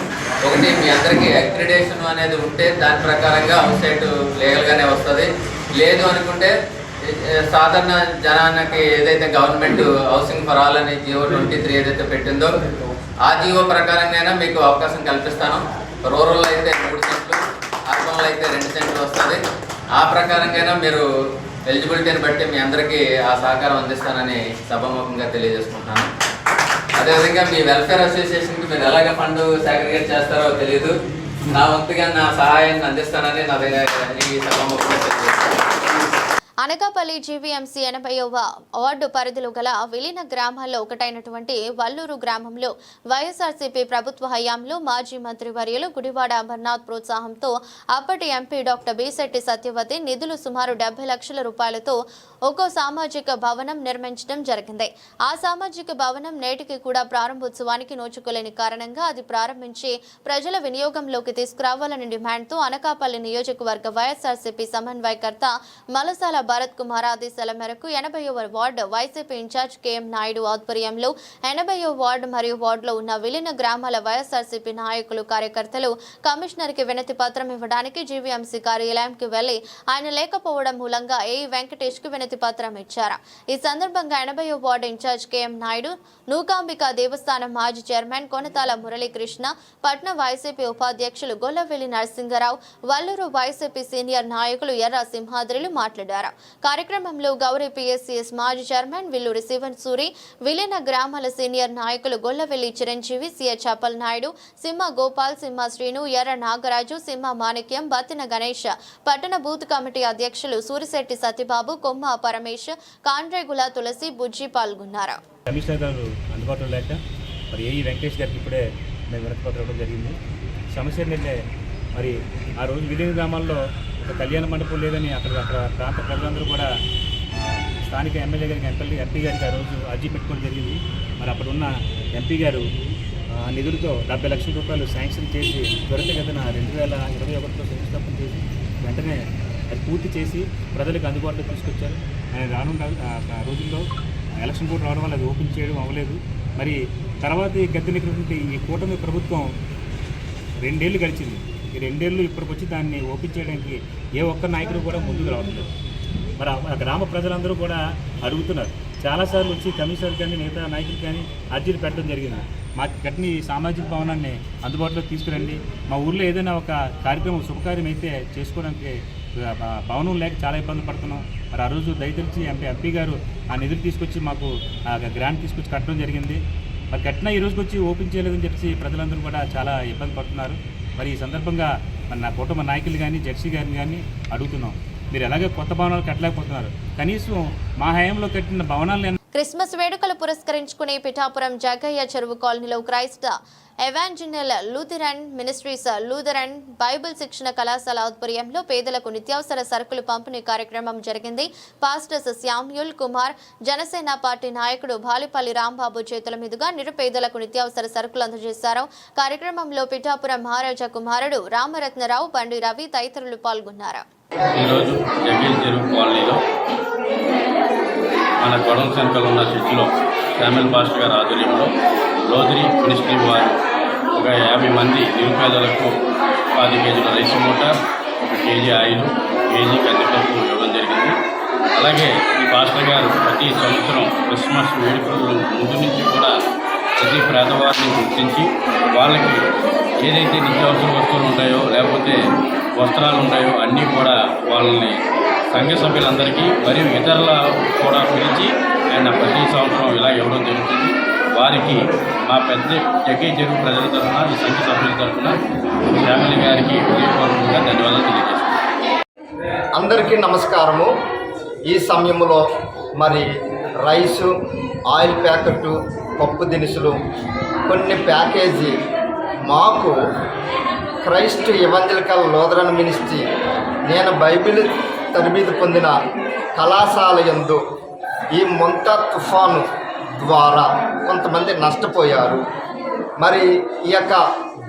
ఒకటి మీ అందరికీ అక్రిడేషన్ అనేది ఉంటే దాని ప్రకారంగా హౌస్ సైట్ లీగల్గానే వస్తుంది. లేదు అనుకుంటే సాధారణ జనానికి ఏదైతే గవర్నమెంట్ హౌసింగ్ ఫర్ ఆల్ అని జియో 23 ఏదైతే పెట్టిందో ఆ జియో ప్రకారంగా మీకు అవకాశం కల్పిస్తాను. రూరల్లో అయితే 3 సెంట్లు, అర్బన్లో అయితే 2 సెంట్లు వస్తుంది. ఆ ప్రకారంగా మీరు ఎలిజిబిలిటీని బట్టి మీ అందరికీ ఆ సహకారం అందిస్తానని సభాముఖంగా తెలియజేసుకుంటున్నాను. అదేవిధంగా మీ వెల్ఫేర్ అసోసియేషన్కి మీరు ఎలాగ ఫండ్ సాగ్రిగేట్ చేస్తారో తెలియదు, నా వంతుగా నా సహాయాన్ని అందిస్తానని నా ఈ సభాముఖంగా తెలియజేస్తాను. అనకాపల్లి జీవీఎంసీ 80వ వార్డు పరిధిలో గల విలీన గ్రామాల్లో ఒకటైనటువంటి వల్లూరు గ్రామంలో వైఎస్ఆర్సీపీ ప్రభుత్వ హయాంలో మాజీ మంత్రి వర్యులు గుడివాడ అమర్నాథ్ ప్రోత్సాహంతో అప్పటి ఎంపీ డాక్టర్ బిశెట్టి సత్యవతి నిధులు సుమారు 70 లక్షల రూపాయలతో ఒక్కో సామాజిక భవనం నిర్మించడం జరిగింది. ఆ సామాజిక భవనం నేటికి కూడా ప్రారంభోత్సవానికి నోచుకోలేని కారణంగా అది ప్రారంభించి ప్రజల వినియోగంలోకి తీసుకురావాలని డిమాండ్తో అనకాపల్లి నియోజకవర్గ వైఎస్ఆర్సీపీ సమన్వయకర్త మలసాల భరత్ కుమార్ ఆదేశాల మేరకు 80వ ward YCP incharge KM Naidu ఆధ్వర్యంలో 80వ వార్డు మరియు వార్డులో ఉన్న విలీన గ్రామాల వైఎస్ఆర్సీపీ నాయకులు కార్యకర్తలు కమిషనర్కి వినతి పత్రం ఇవ్వడానికి జీవీఎంసీ కార్యాలయంకి వెళ్లి ఆయన లేకపోవడం మూలంగా ఏఈ వెంకటేష్కి వినతి పత్రం ఇచ్చారు. ఈ సందర్భంగా 80వ ward incharge KM Naidu, Nookambika దేవస్థానం మాజీ చైర్మన్ కొనతాల మురళీకృష్ణ, పట్న వైసీపీ ఉపాధ్యక్షులు గొల్లవెల్లి నరసింగరావు, వల్లూరు వైసీపీ సీనియర్ నాయకులు ఎర్ర సింహాద్రిలు మాట్లాడారు. కార్యక్రమంలో గౌరీ పిఎస్సిఎస్ మాజీ చైర్మన్ విల్లూరి శివన్ సూరి, విలీన గ్రామాల సీనియర్ నాయకులు గొల్లవెల్లి చిరంజీవి, సిఎ చపల్ నాయుడు, సింహ గోపాల్, సింహ శ్రీను, ఎర్ర నాగరాజు, సింహ మాణిక్యం, బత్తిన గణేష్, పట్టణ బూత్ కమిటీ అధ్యక్షులు సూరిశెట్టి సత్యబాబు, కొమ్మ పరమేశ్, కాండ్రేగుల తులసి, బుజ్జి పాల్గొన్నారు. కమిషనర్ గారు అందుబాటులో లేక మరి ఏఈ వెంకటేష్ గారికి ఇప్పుడే మేము వినతి పత్రం ఇవ్వడం జరిగింది. సమస్య ఏంటంటే మరి ఆ రోజు విలీన గ్రామాల్లో ఒక కళ్యాణ మండపం లేదని అక్కడ ప్రాంత ప్రజలందరూ కూడా స్థానిక ఎమ్మెల్యే గారికి ఎంపీ గారికి ఆ రోజు అర్జీ పెట్టుకోవడం జరిగింది. మరి అప్పుడు ఉన్న ఎంపీ గారు ఆ నిధులతో 70 లక్షల రూపాయలు శాంక్షన్ చేసి త్వరితగతిన 2021లో శంకుస్థాపన చేసి వెంటనే అది పూర్తి చేసి ప్రజలకు అందుబాటులో తీసుకొచ్చారు. ఆయన రానున్న రోజుల్లో ఎలక్షన్ కోడ్ రావడం వల్ల అది ఓపెన్ చేయడం అవ్వలేదు. మరి తర్వాత ఈ గద్దెనెక్కినటువంటి ఈ కూటమి ప్రభుత్వం 2 ఏళ్ళు గడిచింది. ఈ 2 ఏళ్ళు ఇప్పటికొచ్చి దాన్ని ఓపెన్ చేయడానికి ఏ ఒక్క నాయకుడు కూడా ముందుకు రావట్లేదు. మరి ఆ గ్రామ ప్రజలందరూ కూడా అడుగుతున్నారు. చాలాసార్లు వచ్చి కమిషనర్ కానీ మిగతా నాయకులు కానీ అర్జీలు పెట్టడం జరిగింది. మాకు కట్టిన ఈ సామాజిక భవనాన్ని అందుబాటులోకి తీసుకురండి, మా ఊళ్ళో ఏదైనా ఒక కార్యక్రమం శుభకార్యం అయితే చేసుకోవడానికి భవనం లేక చాలా ఇబ్బంది పడుతున్నాం. మరి ఆ రోజు దయతలిచి ఎంపీ గారు ఆ నిధులు తీసుకొచ్చి మాకు గ్రాంట్ తీసుకొచ్చి కట్టడం జరిగింది. మరి కట్టిన ఈ రోజుకి వచ్చి ఓపెన్ చేయలేదని చెప్పి ప్రజలందరూ కూడా చాలా ఇబ్బంది పడుతున్నారు. మరి ఈ సందర్భంగా మరి నా కుటుంబ నాయకులు కానీ జెడ్సీ గారిని కానీ అడుగుతున్నాం, మీరు ఎలాగే కొత్త భవనాలు కట్టలేకపోతున్నారు, కనీసం మా హయాంలో కట్టిన భవనాలను. క్రిస్మస్ వేడుకలు పురస్కరించుకుని పిఠాపురం జగయ్య చెరువు కాలనీలో క్రైస్త evangelical Lutheran ministries Lutheran Bible శిక్షణ కళాశాల ఆధ్వర్యంలో పేదలకు నిత్యావసర సరుకులు పంపిణీ కార్యక్రమం జరిగింది. Pastors Samuel Kumar, Janasena party నాయకుడు బాలిపల్లి రాంబాబు చేతుల మీదుగా నిరుపేదలకు నిత్యావసర సరుకులు అందజేశారు. కార్యక్రమంలో పిఠాపురం మహారాజా కుమారుడు రామరత్నరావు, బండి రవి తదితరులు పాల్గొన్నారు. ఈరోజు జగయ్య చెరువు కాలనీలో మన గొడవ సెంటర్లో ఉన్న చర్చిలో శామ్యూల్ పాస్టర్ గారి ఆధ్వర్యంలో లోదరి మినిస్ట్రీ వారు ఒక 50 మంది నిరుపేదలకు 10 కేజీల రైస్ మూట, 1 కేజీ ఆయిల్, 1 కేజీ కందిపప్పు ఇవ్వడం జరిగింది. అలాగే ఈ పాస్టర్ గారు ప్రతి సంవత్సరం క్రిస్మస్ వేడుకల ముందు నుంచి కూడా ప్రతి పేదవారిని గుర్తించి వాళ్ళకి ఏదైతే నిత్యావసర వస్తువులు ఉంటాయో లేకపోతే వస్త్రాలు ఉంటాయో అన్నీ కూడా వాళ్ళని సంఘ సభ్యులందరికీ మరియు ఇతరుల కూడా పిలిచి ఆయన ప్రతి సంవత్సరం ఇలా ఇవ్వడం జరుగుతుంది. వారికి మా పెద్ద జగయ్య చెరువు ప్రజల తరఫున, ఈ సంఘ సభ్యుల తరఫున ఫ్యామిలీ గారికి హృదయపూర్వకంగా ధన్యవాదాలు తెలియజేస్తున్నాను. అందరికీ నమస్కారము. ఈ సమయంలో మరి రైసు, ఆయిల్ ప్యాకెట్టు, పప్పు దినుసులు, కొన్ని ప్యాకేజీ మాకు క్రైస్ట్ ఎవాంజలికల్ లూథరన్ మినిస్ట్రీ నేను బైబిల్ తరబీదు పొందిన కళాశాల యందు ఈ మొంతా తుఫాను ద్వారా కొంతమంది నష్టపోయారు. మరి ఈ యొక్క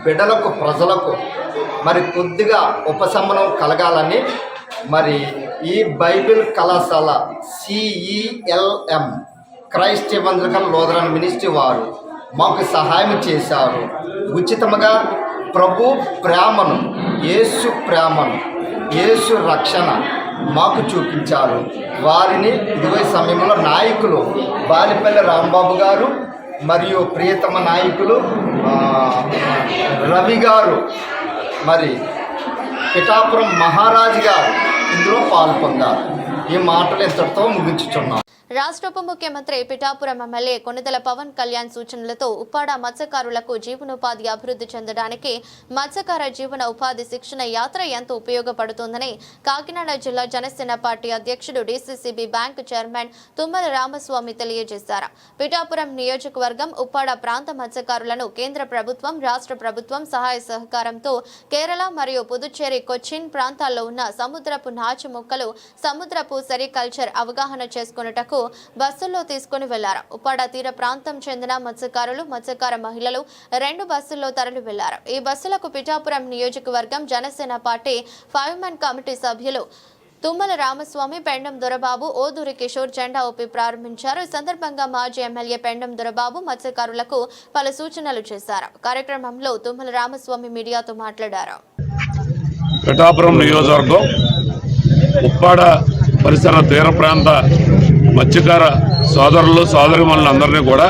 బిడ్డలకు, ప్రజలకు మరి కొద్దిగా ఉపశమనం కలగాలని మరి ఈ బైబిల్ కళాశాల CELM Christ evangelical Lutheran ministry వారు మాకు సహాయం చేశారు. ఉచితంగా ప్రభు ప్రేమను, యేసు ప్రేమను, యేసు రక్షణ మాకు చూపించారు. వారిని ఇదిగో సమయంలో నాయకులు బాలిపల్లి రాంబాబు గారు మరియు ప్రియతమ నాయకులు రవి గారు, మరి పిఠాపురం మహారాజు గారు ఇందులో పాల్పొందారు. ఈ మాటలు ఇంతటితో ముగించుచున్నాను. రాష్ట్ర ఉప ముఖ్యమంత్రి పిఠాపురం ఎమ్మెల్యే కొణిదెల పవన్ కళ్యాణ్ సూచనలతో ఉప్పాడ మత్స్యకారులకు జీవనోపాధి అభివృద్ధి చెందడానికి మత్స్యకార జీవన ఉపాధి శిక్షణ యాత్ర ఎంతో ఉపయోగపడుతుందని కాకినాడ జిల్లా జనసేన పార్టీ అధ్యక్షుడు DCCB bank chairman Tummala Ramaswamy తెలియజేశారు. పిఠాపురం నియోజకవర్గం ఉప్పాడ ప్రాంత మత్స్యకారులను కేంద్ర ప్రభుత్వం, రాష్ట్ర ప్రభుత్వం సహాయ సహకారంతో కేరళ మరియు పుదుచ్చేరి, కొచ్చిన్ ప్రాంతాల్లో ఉన్న సముద్రపు నాచు మొక్కలు, సముద్రపు సెరికల్చర్ అవగాహన చేసుకున్నటకు బస్సుల్లో తీసుకుని వెళ్లారు. ఉప్పాడ తీర ప్రాంతం చెందిన మత్స్యకారులు, మత్స్యకార మహిళలు 2 బస్సుల్లో తరలి వెళ్లారు. ఈ బస్సులకు పిఠాపురం నియోజకవర్గం జనసేన పార్టీ 5-man కమిటీ సభ్యులు తుమ్మల రామస్వామి, పెండం దొరబాబు, ఓదూరి కిషోర్ జెండా ఊపి ప్రారంభించారు. ఈ సందర్భంగా మాజీ ఎమ్మెల్యే పెండం దొరబాబు మత్స్యకారులకు పలు సూచనలు చేశారు. కార్యక్రమంలో తుమ్మల రామస్వామి మీడియాతో మాట్లాడారు. పిఠాపురం నియోజకవర్గం ఉప్పాడ పరిసర తీర ప్రాంత మత్స్యకార సోదరులు సోదరిమణులందరినీ కూడా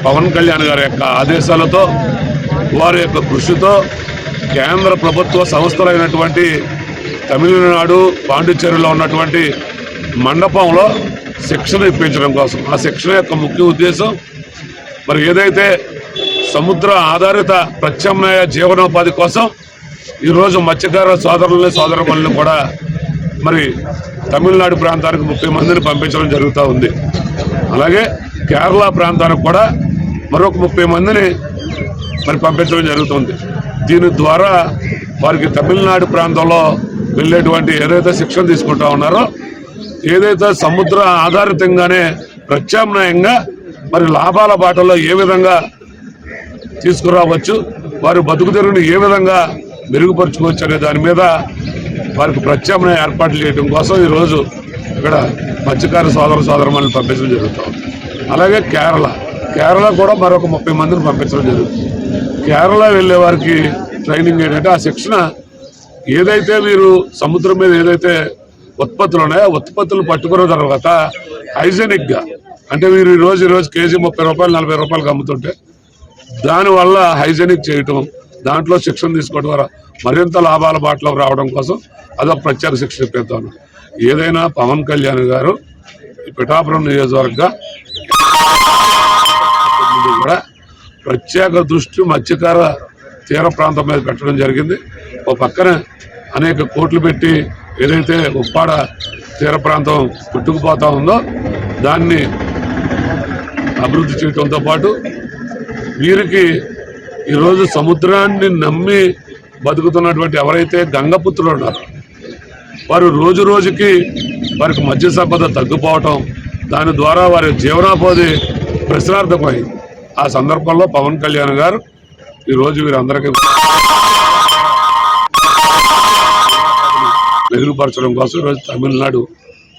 పవన్ కళ్యాణ్ గారి యొక్క ఆదేశాలతో, వారి యొక్క కృషితో కేంద్ర ప్రభుత్వ సంస్థలైనటువంటి తమిళనాడు, పాండిచ్చేరిలో ఉన్నటువంటి మండపంలో శిక్షణ ఇప్పించడం కోసం, ఆ శిక్షణ యొక్క ముఖ్య ఉద్దేశం మరి ఏదైతే సముద్ర ఆధారిత ప్రత్యామ్నాయ జీవనోపాధి కోసం ఈరోజు మత్స్యకార సోదరులని సోదరిమణులను కూడా మరి తమిళనాడు ప్రాంతానికి 30 మందిని పంపించడం జరుగుతూ ఉంది. అలాగే కేరళ ప్రాంతానికి కూడా మరొక 30 మందిని మరి పంపించడం జరుగుతుంది. దీని ద్వారా వారికి తమిళనాడు ప్రాంతంలో వెళ్ళేటువంటి ఏదైతే శిక్షణ తీసుకుంటా ఉన్నారో, ఏదైతే సముద్ర ఆధారితంగానే ప్రత్యామ్నాయంగా మరి లాభాల బాటలో ఏ విధంగా తీసుకురావచ్చు, వారి బతుకు తెరువుని ఏ విధంగా మెరుగుపరుచుకోవచ్చు అనే దాని మీద వారికి ప్రత్యామ్నాయ ఏర్పాట్లు చేయడం కోసం ఈరోజు ఇక్కడ మత్స్యకార సోదరులను పంపించడం జరుగుతుంది. అలాగే కేరళ కూడా మరొక 30 మందిని పంపించడం జరుగుతుంది. కేరళ వెళ్ళే వారికి ట్రైనింగ్ ఏంటంటే, ఆ శిక్షణ ఏదైతే మీరు సముద్రం మీద ఏదైతే ఉత్పత్తులు ఉన్నాయో ఆ ఉత్పత్తులు పట్టుకున్న తర్వాత హైజెనిక్గా, అంటే మీరు ఈరోజు కేజీ 30 రూపాయలు 40 రూపాయలకు అమ్ముతుంటే దానివల్ల హైజెనిక్ చేయటం, దాంట్లో శిక్షణ తీసుకోవడం ద్వారా మరింత లాభాల బాటలోకి రావడం కోసం అదొక ప్రత్యేక శిక్షణ ఇప్పిస్తాను. ఏదైనా పవన్ కళ్యాణ్ గారు ఈ పిఠాపురం నియోజకవర్గ కూడా ప్రత్యేక దృష్టి మత్స్యకార తీర ప్రాంతం మీద పెట్టడం జరిగింది. ఓ పక్కన అనేక కోట్లు పెట్టి ఏదైతే ఉప్పాడ తీర ప్రాంతం పుట్టుకుపోతా ఉందో దాన్ని అభివృద్ధి చేయడంతో పాటు వీరికి ఈరోజు సముద్రాన్ని నమ్మి బతుకుతున్నటువంటి ఎవరైతే గంగపుత్రులు ఉన్నారో వారు రోజు రోజుకి వారికి మత్స్య సంపద తగ్గిపోవటం, దాని ద్వారా వారి జీవనోపాధి ప్రశ్నార్థమైంది. ఆ సందర్భంలో పవన్ కళ్యాణ్ గారు ఈరోజు వీరందరికీ మెరుగుపరచడం కోసం ఈరోజు తమిళనాడు,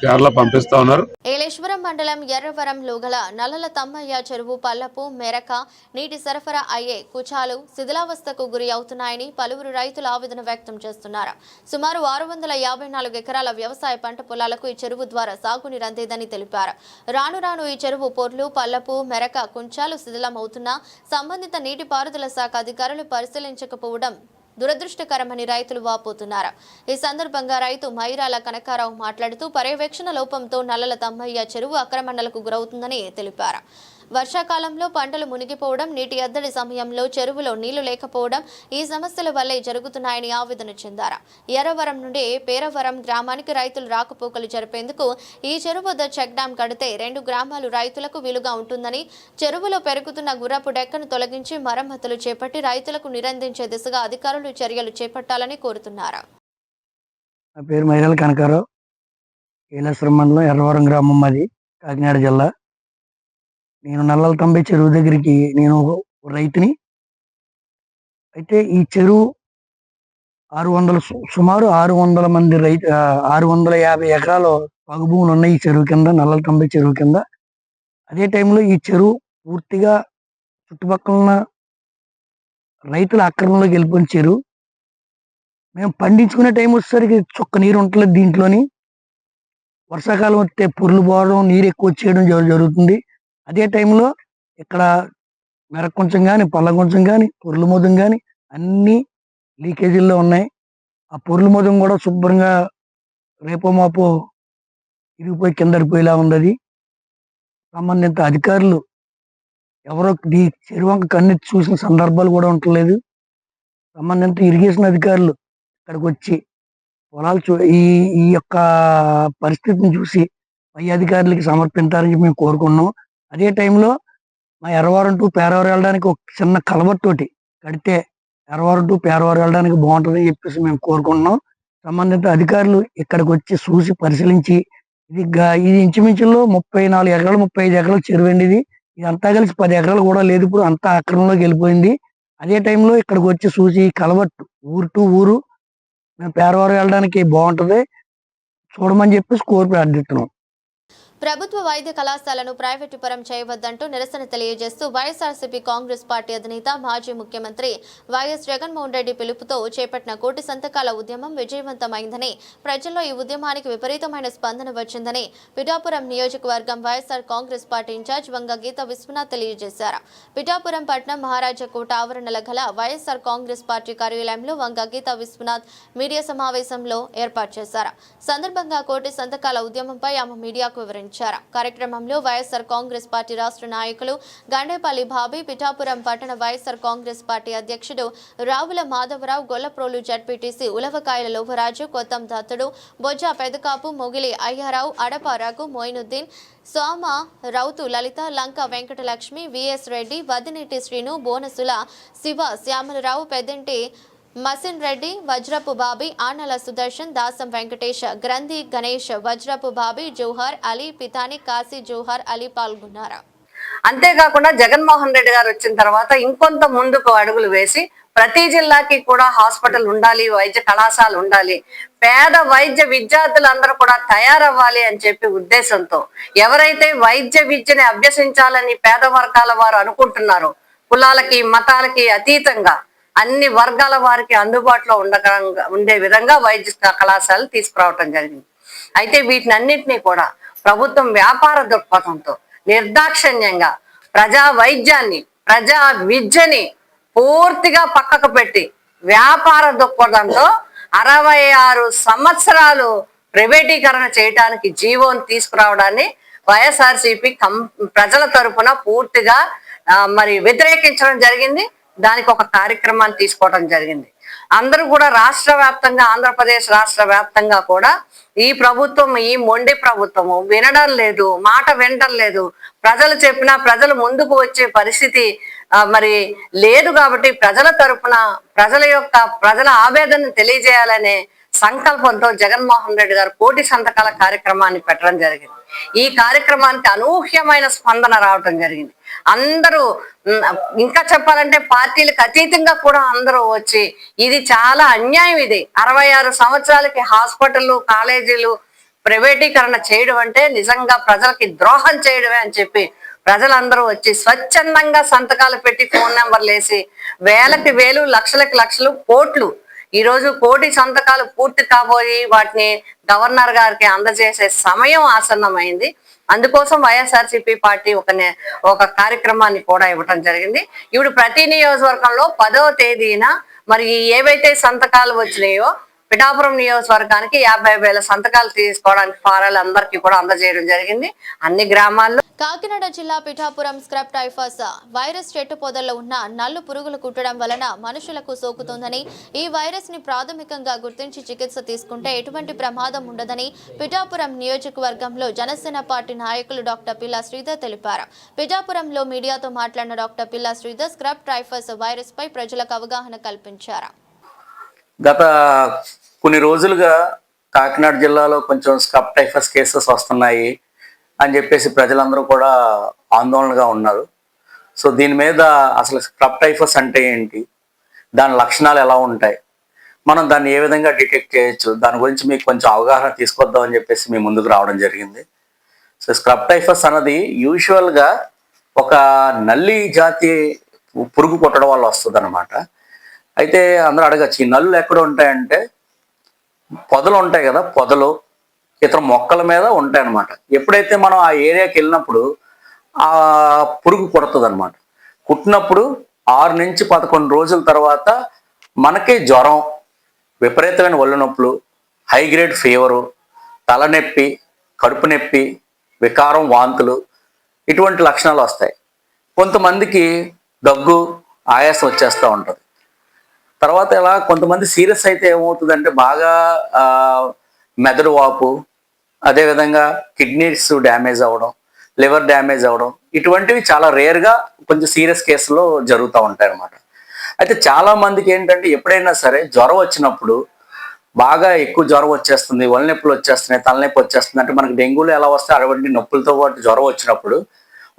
కేరళ పంపిస్తా ఉన్నారు. ఏలేశ్వరం మండలం ఎర్రవరంలో గల నల్లల తమ్మయ్య చెరువు పల్లపు మెరక నీటి సరఫరా అయ్యే కుచాలు శిథిలావస్థకు గురి అవుతున్నాయని పలువురు రైతులు ఆవేదన వ్యక్తం చేస్తున్నారు. సుమారు 654 ఎకరాల వ్యవసాయ పంట పొలాలకు ఈ చెరువు ద్వారా సాగునీరు అందేదని తెలిపారు. రాను రాను ఈ చెరువు పొర్లు, పల్లపు మెరక కుంచాలు శిథిలమవుతున్నా సంబంధిత నీటిపారుదల శాఖ అధికారులు పరిశీలించకపోవడం దురదృష్టకరమని రైతులు వాపోతున్నారు. ఈ సందర్భంగా రైతు మైరాల కనకారావు మాట్లాడుతూ పర్యవేక్షణ లోపంతో నల్లల తమ్మయ్య చెరువు ఆక్రమణలకు గురవుతుందని తెలిపారు. వర్షాకాలంలో పంటలు మునిగిపోవడం, నీటి ఎద్దడి సమయంలో చెరువులో నీళ్లు లేకపోవడం ఈ సమస్యల వల్లే జరుగుతున్నాయని ఆవేదన చెందారు. ఎర్రవరం నుండి పేరవరం గ్రామానికి రైతులు రాకపోకలు జరిపేందుకు ఈ చెరువు వద్ద చెక్ డ్యాం కడితే 2 గ్రామాలు రైతులకు వీలుగా ఉంటుందని, చెరువులో పెరుగుతున్న గుర్రపు డెక్కను తొలగించి మరమ్మతులు చేపట్టి రైతులకు నిరందించే దిశగా అధికారులు చర్యలు చేపట్టాలని కోరుతున్నారు. నా పేరు మైరాల కనకారావు. ఏలేశ్వరం మండలం ఎర్రవరం గ్రామం మాది, కాకినాడ జిల్లా. నేను నల్లల తమ్మయ్య చెరువు దగ్గరికి నేను రైతుని. అయితే ఈ చెరువు 600 మంది 650 ఎకరాలు సాగు భూములు ఉన్నాయి ఈ చెరువు కింద, నల్లల తమ్మయ్య చెరువు కింద. అదే టైంలో ఈ చెరువు పూర్తిగా చుట్టుపక్కల ఉన్న రైతుల ఆక్రమణలోకి వెళ్ళిపోయిన చెరువు. మేము పండించుకునే టైం వచ్చేసరికి చుక్క నీరు ఉండలేదు దీంట్లోని. వర్షాకాలం వస్తే పొర్లు పోవడం, నీరు ఎక్కువ వచ్చేయడం జరుగుతుంది. అదే టైంలో ఇక్కడ మెరక కొంచెం కానీ, పల్ల కొంచెం కానీ, పొర్లు మొదం కానీ అన్నీ లీకేజీల్లో ఉన్నాయి. ఆ పొర్లు మొదం కూడా శుభ్రంగా రేపో మాపో ఇరిగిపోయి కిందడిపోయేలా ఉంది. సంబంధిత అధికారులు ఎవరో ఈ చెరువంక కన్నెత్తి చూసిన సందర్భాలు కూడా ఉండలేదు. సంబంధిత ఇరిగేషన్ అధికారులు ఇక్కడికి వచ్చి పొలాలు ఈ ఈ యొక్క పరిస్థితిని చూసి పై అధికారులకి సమర్పించాలని చెప్పి మేము కోరుకున్నాం. అదే టైంలో మా ఎర్రవరం టు పేరవరం వెళ్ళడానికి ఒక చిన్న కలవతోటి కడితే ఎర్రవరం టు పేరవరం వెళ్ళడానికి బాగుంటుందని చెప్పేసి మేము కోరుకుంటున్నాం. సంబంధిత అధికారులు ఇక్కడికి వచ్చి చూసి పరిశీలించి ఇది ఇంచుమించులో 34 ఎకరాలు 35 ఎకరాలు చెరువండి. ఇదంతా కలిసి 10 ఎకరాలు కూడా లేదు. ఇప్పుడు అంతా అక్రమంలోకి వెళ్ళిపోయింది. అదే టైంలో ఇక్కడికి వచ్చి చూసి కలవట్టు ఊరు టు ఊరు మేము పేరవరం వెళ్ళడానికి బాగుంటుంది చూడమని చెప్పేసి కోరి ప్రార్థిస్తున్నాం. ప్రభుత్వ వైద్య కళాశాలను ప్రైవేటు పరం చేయవద్దంటూ నిరసన తెలియజేస్తూ వైఎస్ఆర్సీపీ కాంగ్రెస్ పార్టీ అధినేత మాజీ ముఖ్యమంత్రి వైఎస్ జగన్మోహన్ రెడ్డి పిలుపుతో చేపట్టిన కోటి సంతకాల ఉద్యమం విజయవంతమైందని, ప్రజల్లో ఈ ఉద్యమానికి విపరీతమైన స్పందన వచ్చిందని పిఠాపురం నియోజకవర్గం వైఎస్ఆర్ కాంగ్రెస్ పార్టీ ఇన్ఛార్జ్ వంగ గీత విశ్వనాథ్ తెలియజేశారు. పిఠాపురం పట్నం మహారాజా కోట ఆవరణల గల వైఎస్ఆర్ కాంగ్రెస్ పార్టీ కార్యాలయంలో వంగ గీత విశ్వనాథ్ మీడియా సమావేశంలో ఏర్పాటు చేశారు. సందర్భంగా కోటి సంతకాల ఉద్యమంపై ఆమె మీడియాకు వివరించారు. కార్యక్రమంలో వైఎస్ఆర్ కాంగ్రెస్ పార్టీ రాష్ట్ర నాయకులు గండేపల్లి బాబీ, పిఠాపురం పట్టణ వైఎస్ఆర్ కాంగ్రెస్ పార్టీ అధ్యక్షుడు రావుల మాధవరావు, గొల్లప్రోలు జడ్పీటీసీ ఉలవకాయల లోభరాజు, కొత్తం దత్తుడు, బొజ్జ పెదకాపు, మొగిలి అయ్యారావు, అడప రఘు, మొయినుద్దీన్, సోమ రౌతు లలిత, లంక వెంకటలక్ష్మి, విఎస్ రెడ్డి, వదినేటి శ్రీను, బోనసుల శివ, శ్యామలరావు, పెద్దంటి మసిన్ రెడ్డి, వజ్రపు బాబీ, ఆనల సుదర్శన్, దాసం వెంకటేష్, గ్రంథి గణేష్, వజ్రపు బాబీ, జోహర్ అలీ, పితాని కాశీ, జోహర్ అలీ పాల్గొన్నారు. అంతేకాకుండా జగన్మోహన్ రెడ్డి గారు వచ్చిన తర్వాత ఇంకొంత ముందుకు అడుగులు వేసి ప్రతి జిల్లాకి కూడా హాస్పిటల్ ఉండాలి, వైద్య కళాశాల ఉండాలి, పేద వైద్య విద్యార్థులందరూ కూడా తయారవ్వాలి అని చెప్పి ఉద్దేశంతో ఎవరైతే వైద్య విద్యని అభ్యసించాలని పేద వర్గాల వారు అనుకుంటున్నారో, కులాలకి మతాలకి అతీతంగా అన్ని వర్గాల వారికి అందుబాటులో ఉండే విధంగా వైద్య కళాశాలలు తీసుకురావటం జరిగింది. అయితే వీటిని అన్నింటినీ కూడా ప్రభుత్వం వ్యాపార దృక్పథంతో నిర్దాక్షిణ్యంగా ప్రజా వైద్యాన్ని, ప్రజా విద్యని పూర్తిగా పక్కకు పెట్టి వ్యాపార దృక్పథంతో 66 సంవత్సరాలు ప్రైవేటీకరణ చేయడానికి జీవోని తీసుకురావడాన్ని వైఎస్ఆర్సీపీ ప్రజల తరపున పూర్తిగా మరి వ్యతిరేకించడం జరిగింది. దానికి ఒక కార్యక్రమాన్ని తీసుకోవడం జరిగింది. అందరూ కూడా రాష్ట్ర వ్యాప్తంగా, ఆంధ్రప్రదేశ్ రాష్ట్ర వ్యాప్తంగా కూడా ఈ ప్రభుత్వం, ఈ మొండి ప్రభుత్వము వినడం లేదు, మాట వినడం లేదు. ప్రజలు చెప్పినా ప్రజలు ముందుకు వచ్చే పరిస్థితి మరి లేదు. కాబట్టి ప్రజల తరపున ప్రజల ఆవేదనను తెలియజేయాలనే సంకల్పంతో జగన్మోహన్ రెడ్డి గారు కోటి సంతకాల కార్యక్రమాన్ని పెట్టడం జరిగింది. ఈ కార్యక్రమానికి అనూహ్యమైన స్పందన రావటం జరిగింది. అందరూ ఇంకా చెప్పాలంటే పార్టీలకు అతీతంగా కూడా అందరూ వచ్చి ఇది చాలా అన్యాయం, ఇది 66 సంవత్సరాలకి హాస్పిటల్, కాలేజీలు ప్రైవేటీకరణ చేయడం అంటే నిజంగా ప్రజలకి ద్రోహం చేయడమే అని చెప్పి ప్రజలందరూ వచ్చి స్వచ్ఛందంగా సంతకాలు పెట్టి ఫోన్ నెంబర్లు వేసి వేలకి వేలు, లక్షలకి లక్షలు, కోట్లు, ఈ రోజు కోటి సంతకాలు పూర్తి కాబోయి వాటిని గవర్నర్ గారికి అందజేసే సమయం ఆసన్నమైంది. అందుకోసం వైఎస్ఆర్సీపీ పార్టీ ఒక కార్యక్రమాన్ని కూడా ఇవ్వటం జరిగింది. ఇప్పుడు ప్రతి నియోజకవర్గంలో 10వ తేదీన మరి ఏవైతే సంతకాలు వచ్చినాయో పిఠాపురం నియోజకవర్గానికి 50,000 సంతకాలు తీసుకోవడానికి ఫారాలు అందరికీ కూడా అందజేయడం జరిగింది అన్ని గ్రామాల్లో. కాకినాడ జిల్లా పిఠాపురం స్క్రబ్ టైఫస్ వైరస్ చెట్టు పొదల్లో ఉన్న నల్లు పురుగులు కుట్టడం వలన మనుషులకు సోకుతోందని, ఈ వైరస్ ని ప్రాథమికంగా గుర్తించి చికిత్స తీసుకుంటే ఎటువంటి ప్రమాదం ఉండదని పిఠాపురం నియోజకవర్గంలో జనసేన పార్టీ నాయకులు డాక్టర్ పిల్లా శ్రీధర్ తెలిపారు. పిఠాపురంలో మీడియాతో మాట్లాడిన డాక్టర్ పిల్లా శ్రీధర్ స్క్రబ్ టైఫస్ వైరస్ పై ప్రజలకు అవగాహన కల్పించారు. గత కొన్ని రోజులుగా కాకినాడ జిల్లాలో కొంచెం స్క్రబ్ టైఫస్ కేసెస్ వస్తున్నాయి అని చెప్పేసి ప్రజలందరూ కూడా ఆందోళనగా ఉన్నారు. సో దీని మీద అసలు స్క్రబ్ టైఫస్ అంటే ఏంటి, దాని లక్షణాలు ఎలా ఉంటాయి, మనం దాన్ని ఏ విధంగా డిటెక్ట్ చేయొచ్చు, దాని గురించి మీకు కొంచెం అవగాహన తీసుకొద్దామని చెప్పేసి మీ ముందుకు రావడం జరిగింది. సో స్క్రబ్ టైఫస్ అన్నది యూజువల్గా ఒక నల్లి జాతి పురుగు కొట్టడం వల్ల వస్తుంది అనమాట. అయితే అందరూ అడగచ్చు, ఈ నల్లు ఎక్కడ ఉంటాయంటే పొదలు ఉంటాయి కదా, పొదలు ఇతర మొక్కల మీద ఉంటాయి అన్నమాట. ఎప్పుడైతే మనం ఆ ఏరియాకి వెళ్ళినప్పుడు ఆ పురుగు కుడుతుంది అనమాట. కుట్టినప్పుడు 6 నుంచి 11 రోజుల తర్వాత మనకి జ్వరం, విపరీతమైన ఒళ్ళు నొప్పులు, హై గ్రేడ్ ఫీవరు, తలనొప్పి, కడుపు నొప్పి, వికారం, వాంతులు ఇటువంటి లక్షణాలు వస్తాయి. కొంతమందికి దగ్గు, ఆయాసం వచ్చేస్తూ ఉంటుంది. తర్వాత ఇలా కొంతమంది సీరియస్ అయితే ఏమవుతుందంటే బాగా మెదడు వాపు, అదేవిధంగా కిడ్నీస్ డ్యామేజ్ అవ్వడం, లివర్ డ్యామేజ్ అవ్వడం ఇటువంటివి చాలా రేర్గా కొంచెం సీరియస్ కేసులో జరుగుతూ ఉంటాయి అన్నమాట. అయితే చాలామందికి ఏంటంటే ఎప్పుడైనా సరే జ్వరం వచ్చినప్పుడు బాగా ఎక్కువ జ్వరం వచ్చేస్తుంది, ఒళ్ళు నొప్పులు వచ్చేస్తున్నాయి, తలనొప్పి వచ్చేస్తుంది అంటే మనకి డెంగ్యూలో ఎలా వస్తే అటువంటి నొప్పులతో పాటు జ్వరం వచ్చినప్పుడు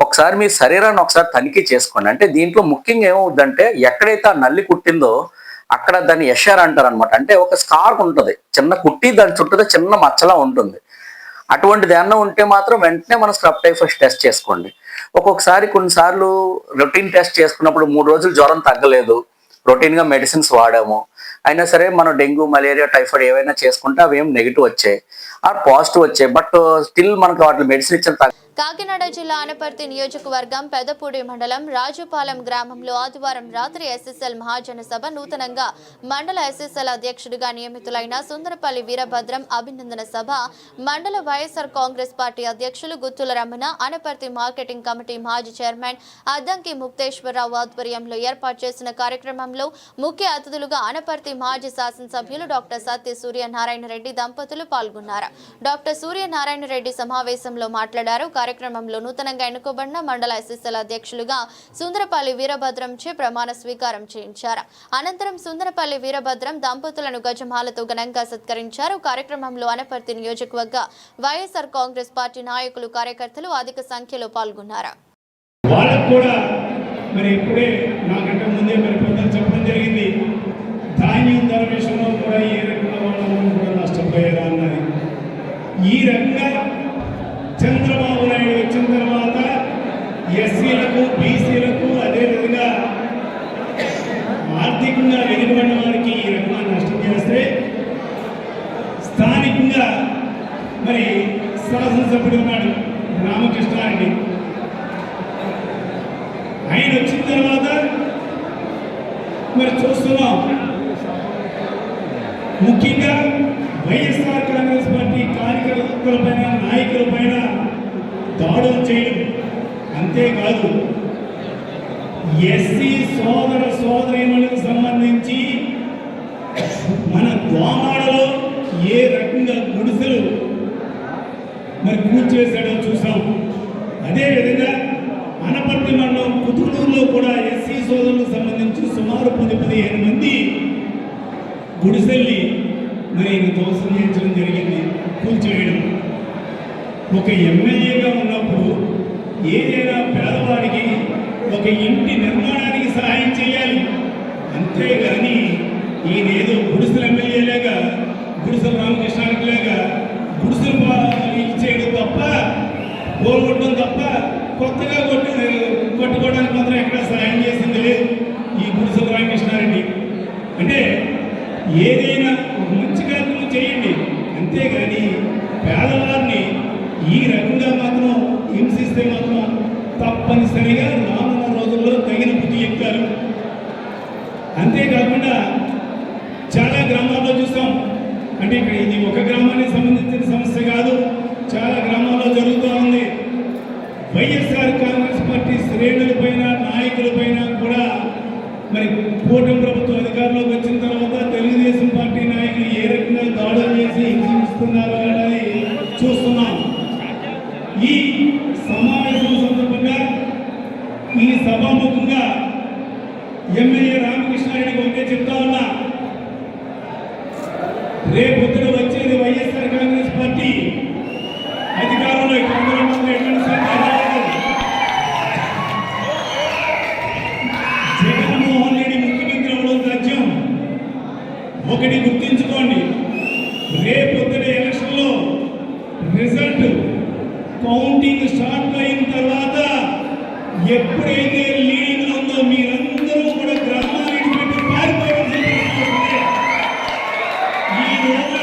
ఒకసారి మీ శరీరాన్ని ఒకసారి తనిఖీ చేసుకోండి. అంటే దీంట్లో ముఖ్యంగా ఏమవుద్దంటే ఎక్కడైతే ఆ నల్లి కుట్టిందో అక్కడ దాన్ని ఎషర్ అంటారు అనమాట. అంటే ఒక స్కార్ ఉంటుంది, చిన్న కుట్టి దాని చుట్టూ చిన్న మచ్చలా ఉంటుంది. అటువంటిది ఏమన్నా ఉంటే మాత్రం వెంటనే మనం స్క్రబ్ టైఫాయిడ్ టెస్ట్ చేసుకోండి. ఒక్కొక్కసారి కొన్నిసార్లు రొటీన్ టెస్ట్ చేసుకున్నప్పుడు 3 రోజులు జ్వరం తగ్గలేదు, రొటీన్గా మెడిసిన్స్ వాడాము, అయినా సరే మనం డెంగ్యూ, మలేరియా, టైఫాయిడ్ ఏవైనా చేసుకుంటే అవి ఏం నెగిటివ్ వచ్చాయి ఆర్ పాజిటివ్ వచ్చాయి, బట్ స్టిల్ మనకు వాటి మెడిసిన్ ఇచ్చిన కాకినాడ జిల్లా అనపర్తి నియోజకవర్గం పెదపూడి మండలం రాజుపాలెం గ్రామంలో ఆదివారం రాత్రి ఎస్ఎస్ఎల్ మహాజన సభ నూతనంగా మండల ఎస్ఎస్ఎల్ అధ్యక్షుడిగా నియమితులైన సుందరపల్లి వీరభద్రం అభినందన సభ మండల వైఎస్ఆర్ కాంగ్రెస్ పార్టీ అధ్యక్షులు గుత్తుల రమణ, అనపర్తి మార్కెటింగ్ కమిటీ మాజీ చైర్మన్ అద్దంకి ముక్తేశ్వరరావు ఆధ్వర్యంలో ఏర్పాటు చేసిన కార్యక్రమంలో ముఖ్య అతిథులుగా అనపర్తి మాజీ శాసనసభ్యులు డాక్టర్ సత్య సూర్యనారాయణ రెడ్డి దంపతులు పాల్గొన్నారు. డాక్టర్ సూర్యనారాయణ రెడ్డి సమావేశంలో మాట్లాడారు. కార్యక్రమంలో నూతనంగా ఎన్నుకోబడిన మండల ఎస్ఎస్ఎల్ అధ్యక్షులుగా సుందరపల్లి వీరభద్రంచే ప్రమాణ స్వీకారం చేయించారు. అనంతరం సుందరపల్లి వీరభద్రం దంపతులను గజమాలతో ఘనంగా సత్కరించారు. కార్యక్రమంలో అనపర్తి నియోజకవర్గ వైఎస్ఆర్ కాంగ్రెస్ పార్టీ నాయకులు, కార్యకర్తలు అధిక సంఖ్యలో పాల్గొన్నారు. చంద్రబాబు నాయుడు వచ్చిన తర్వాత ఎస్సీలకు, బీసీలకు, అదేవిధంగా ఆర్థికంగా వెనుకబడిన వారికి ఈ రకంగా నష్టం చేస్తే స్థానికంగా మరి శాసనసభ్యుడు ఉన్నాడు రామకృష్ణారెడ్డి. ఆయన వచ్చిన తర్వాత మరి చూస్తున్నాం ముఖ్యంగా వైఎస్ఆర్ కాంగ్రెస్ పార్టీ కార్యకర్తలపైన, నాయకులపైన దాడులు చేయడం, అంతేకాదు ఎస్సీ సోదర సోదరీమణులకు సంబంధించి మన దోమాడలో ఏ రకంగా గుడిసెలు మరి కూల్చేశాడో చూసాం. అదేవిధంగా అనపర్తి మండలం కుతులూరులో కూడా ఎస్సీ సోదరులకు సంబంధించి సుమారు 10-15 మంది గుడిసెల్ని మరి ధ్వంసం చేయించడం జరిగింది, కూల్చేయడం. ఒక ఎమ్మెల్యేగా ఉన్నప్పుడు ఏదైనా పేదవాడికి ఒక ఇంటి నిర్మాణానికి సహాయం చేయాలి, అంతేగాని ఈయనేదో గుడిసెల ఎమ్మెల్యేలాగా, గుడిసెల రామకృష్ణానికి లాగా గుడిసెలు ఇచ్చేయడం తప్ప, కోలుకొట్టడం తప్ప కొత్తగా కొట్టుకోవడానికి మాత్రం ఎక్కడ సహాయం చేసింది లేదు ఈ గుడిసెల రామకృష్ణారెడ్డి. అంటే ఏదైనా మంచి కార్యక్రమం చేయండి, అంతేగాని పేదవారిని ఈ రకంగా మాత్రం హింసిస్తే మాత్రం తప్పనిసరిగా రానున్న రోజుల్లో తగిన బుద్ధి చెప్తారు. అంతేకాకుండా చాలా గ్రామాల్లో చూస్తాం, అంటే ఇక్కడ ఇది ఒక గ్రామానికి సంబంధించిన సమస్య కాదు, చాలా గ్రామాల్లో జరుగుతూ ఉంది. వైఎస్ఆర్ కాంగ్రెస్ పార్టీ శ్రేణులపైన, నాయకులపైన కూడా మరి కూటమి ప్రభుత్వం అధికారంలోకి వచ్చిన తర్వాత తెలుగుదేశం పార్టీ నాయకులు ఏ రకంగా దాడులు చేసి హింసిస్తున్నారు అనేది చూస్తున్నాం. ఈ సమావేశం సందర్భంగా ఈ సభాముఖంగా ఎమ్మెల్యే రామకృష్ణారెడ్డికి ఒకటే చెప్తా ఉన్నా, రేపొద్దున వచ్చేది వైఎస్ఆర్ కాంగ్రెస్ పార్టీ అధికారంలో జగన్మోహన్ రెడ్డి ముఖ్యమంత్రి అవ్వడం తథ్యం. ఒకటి గుర్తించుకోండి, రేపొద్దున ఎలక్షన్లో రిజల్ట్ కౌంటింగ్ స్టార్ట్ అయిన తర్వాత ఎప్పుడైతే లీడింగ్ ఉందో మీరందరూ కూడా గ్రామాన్ని పెట్టి పారిపోవాల్సి ఈ రోజు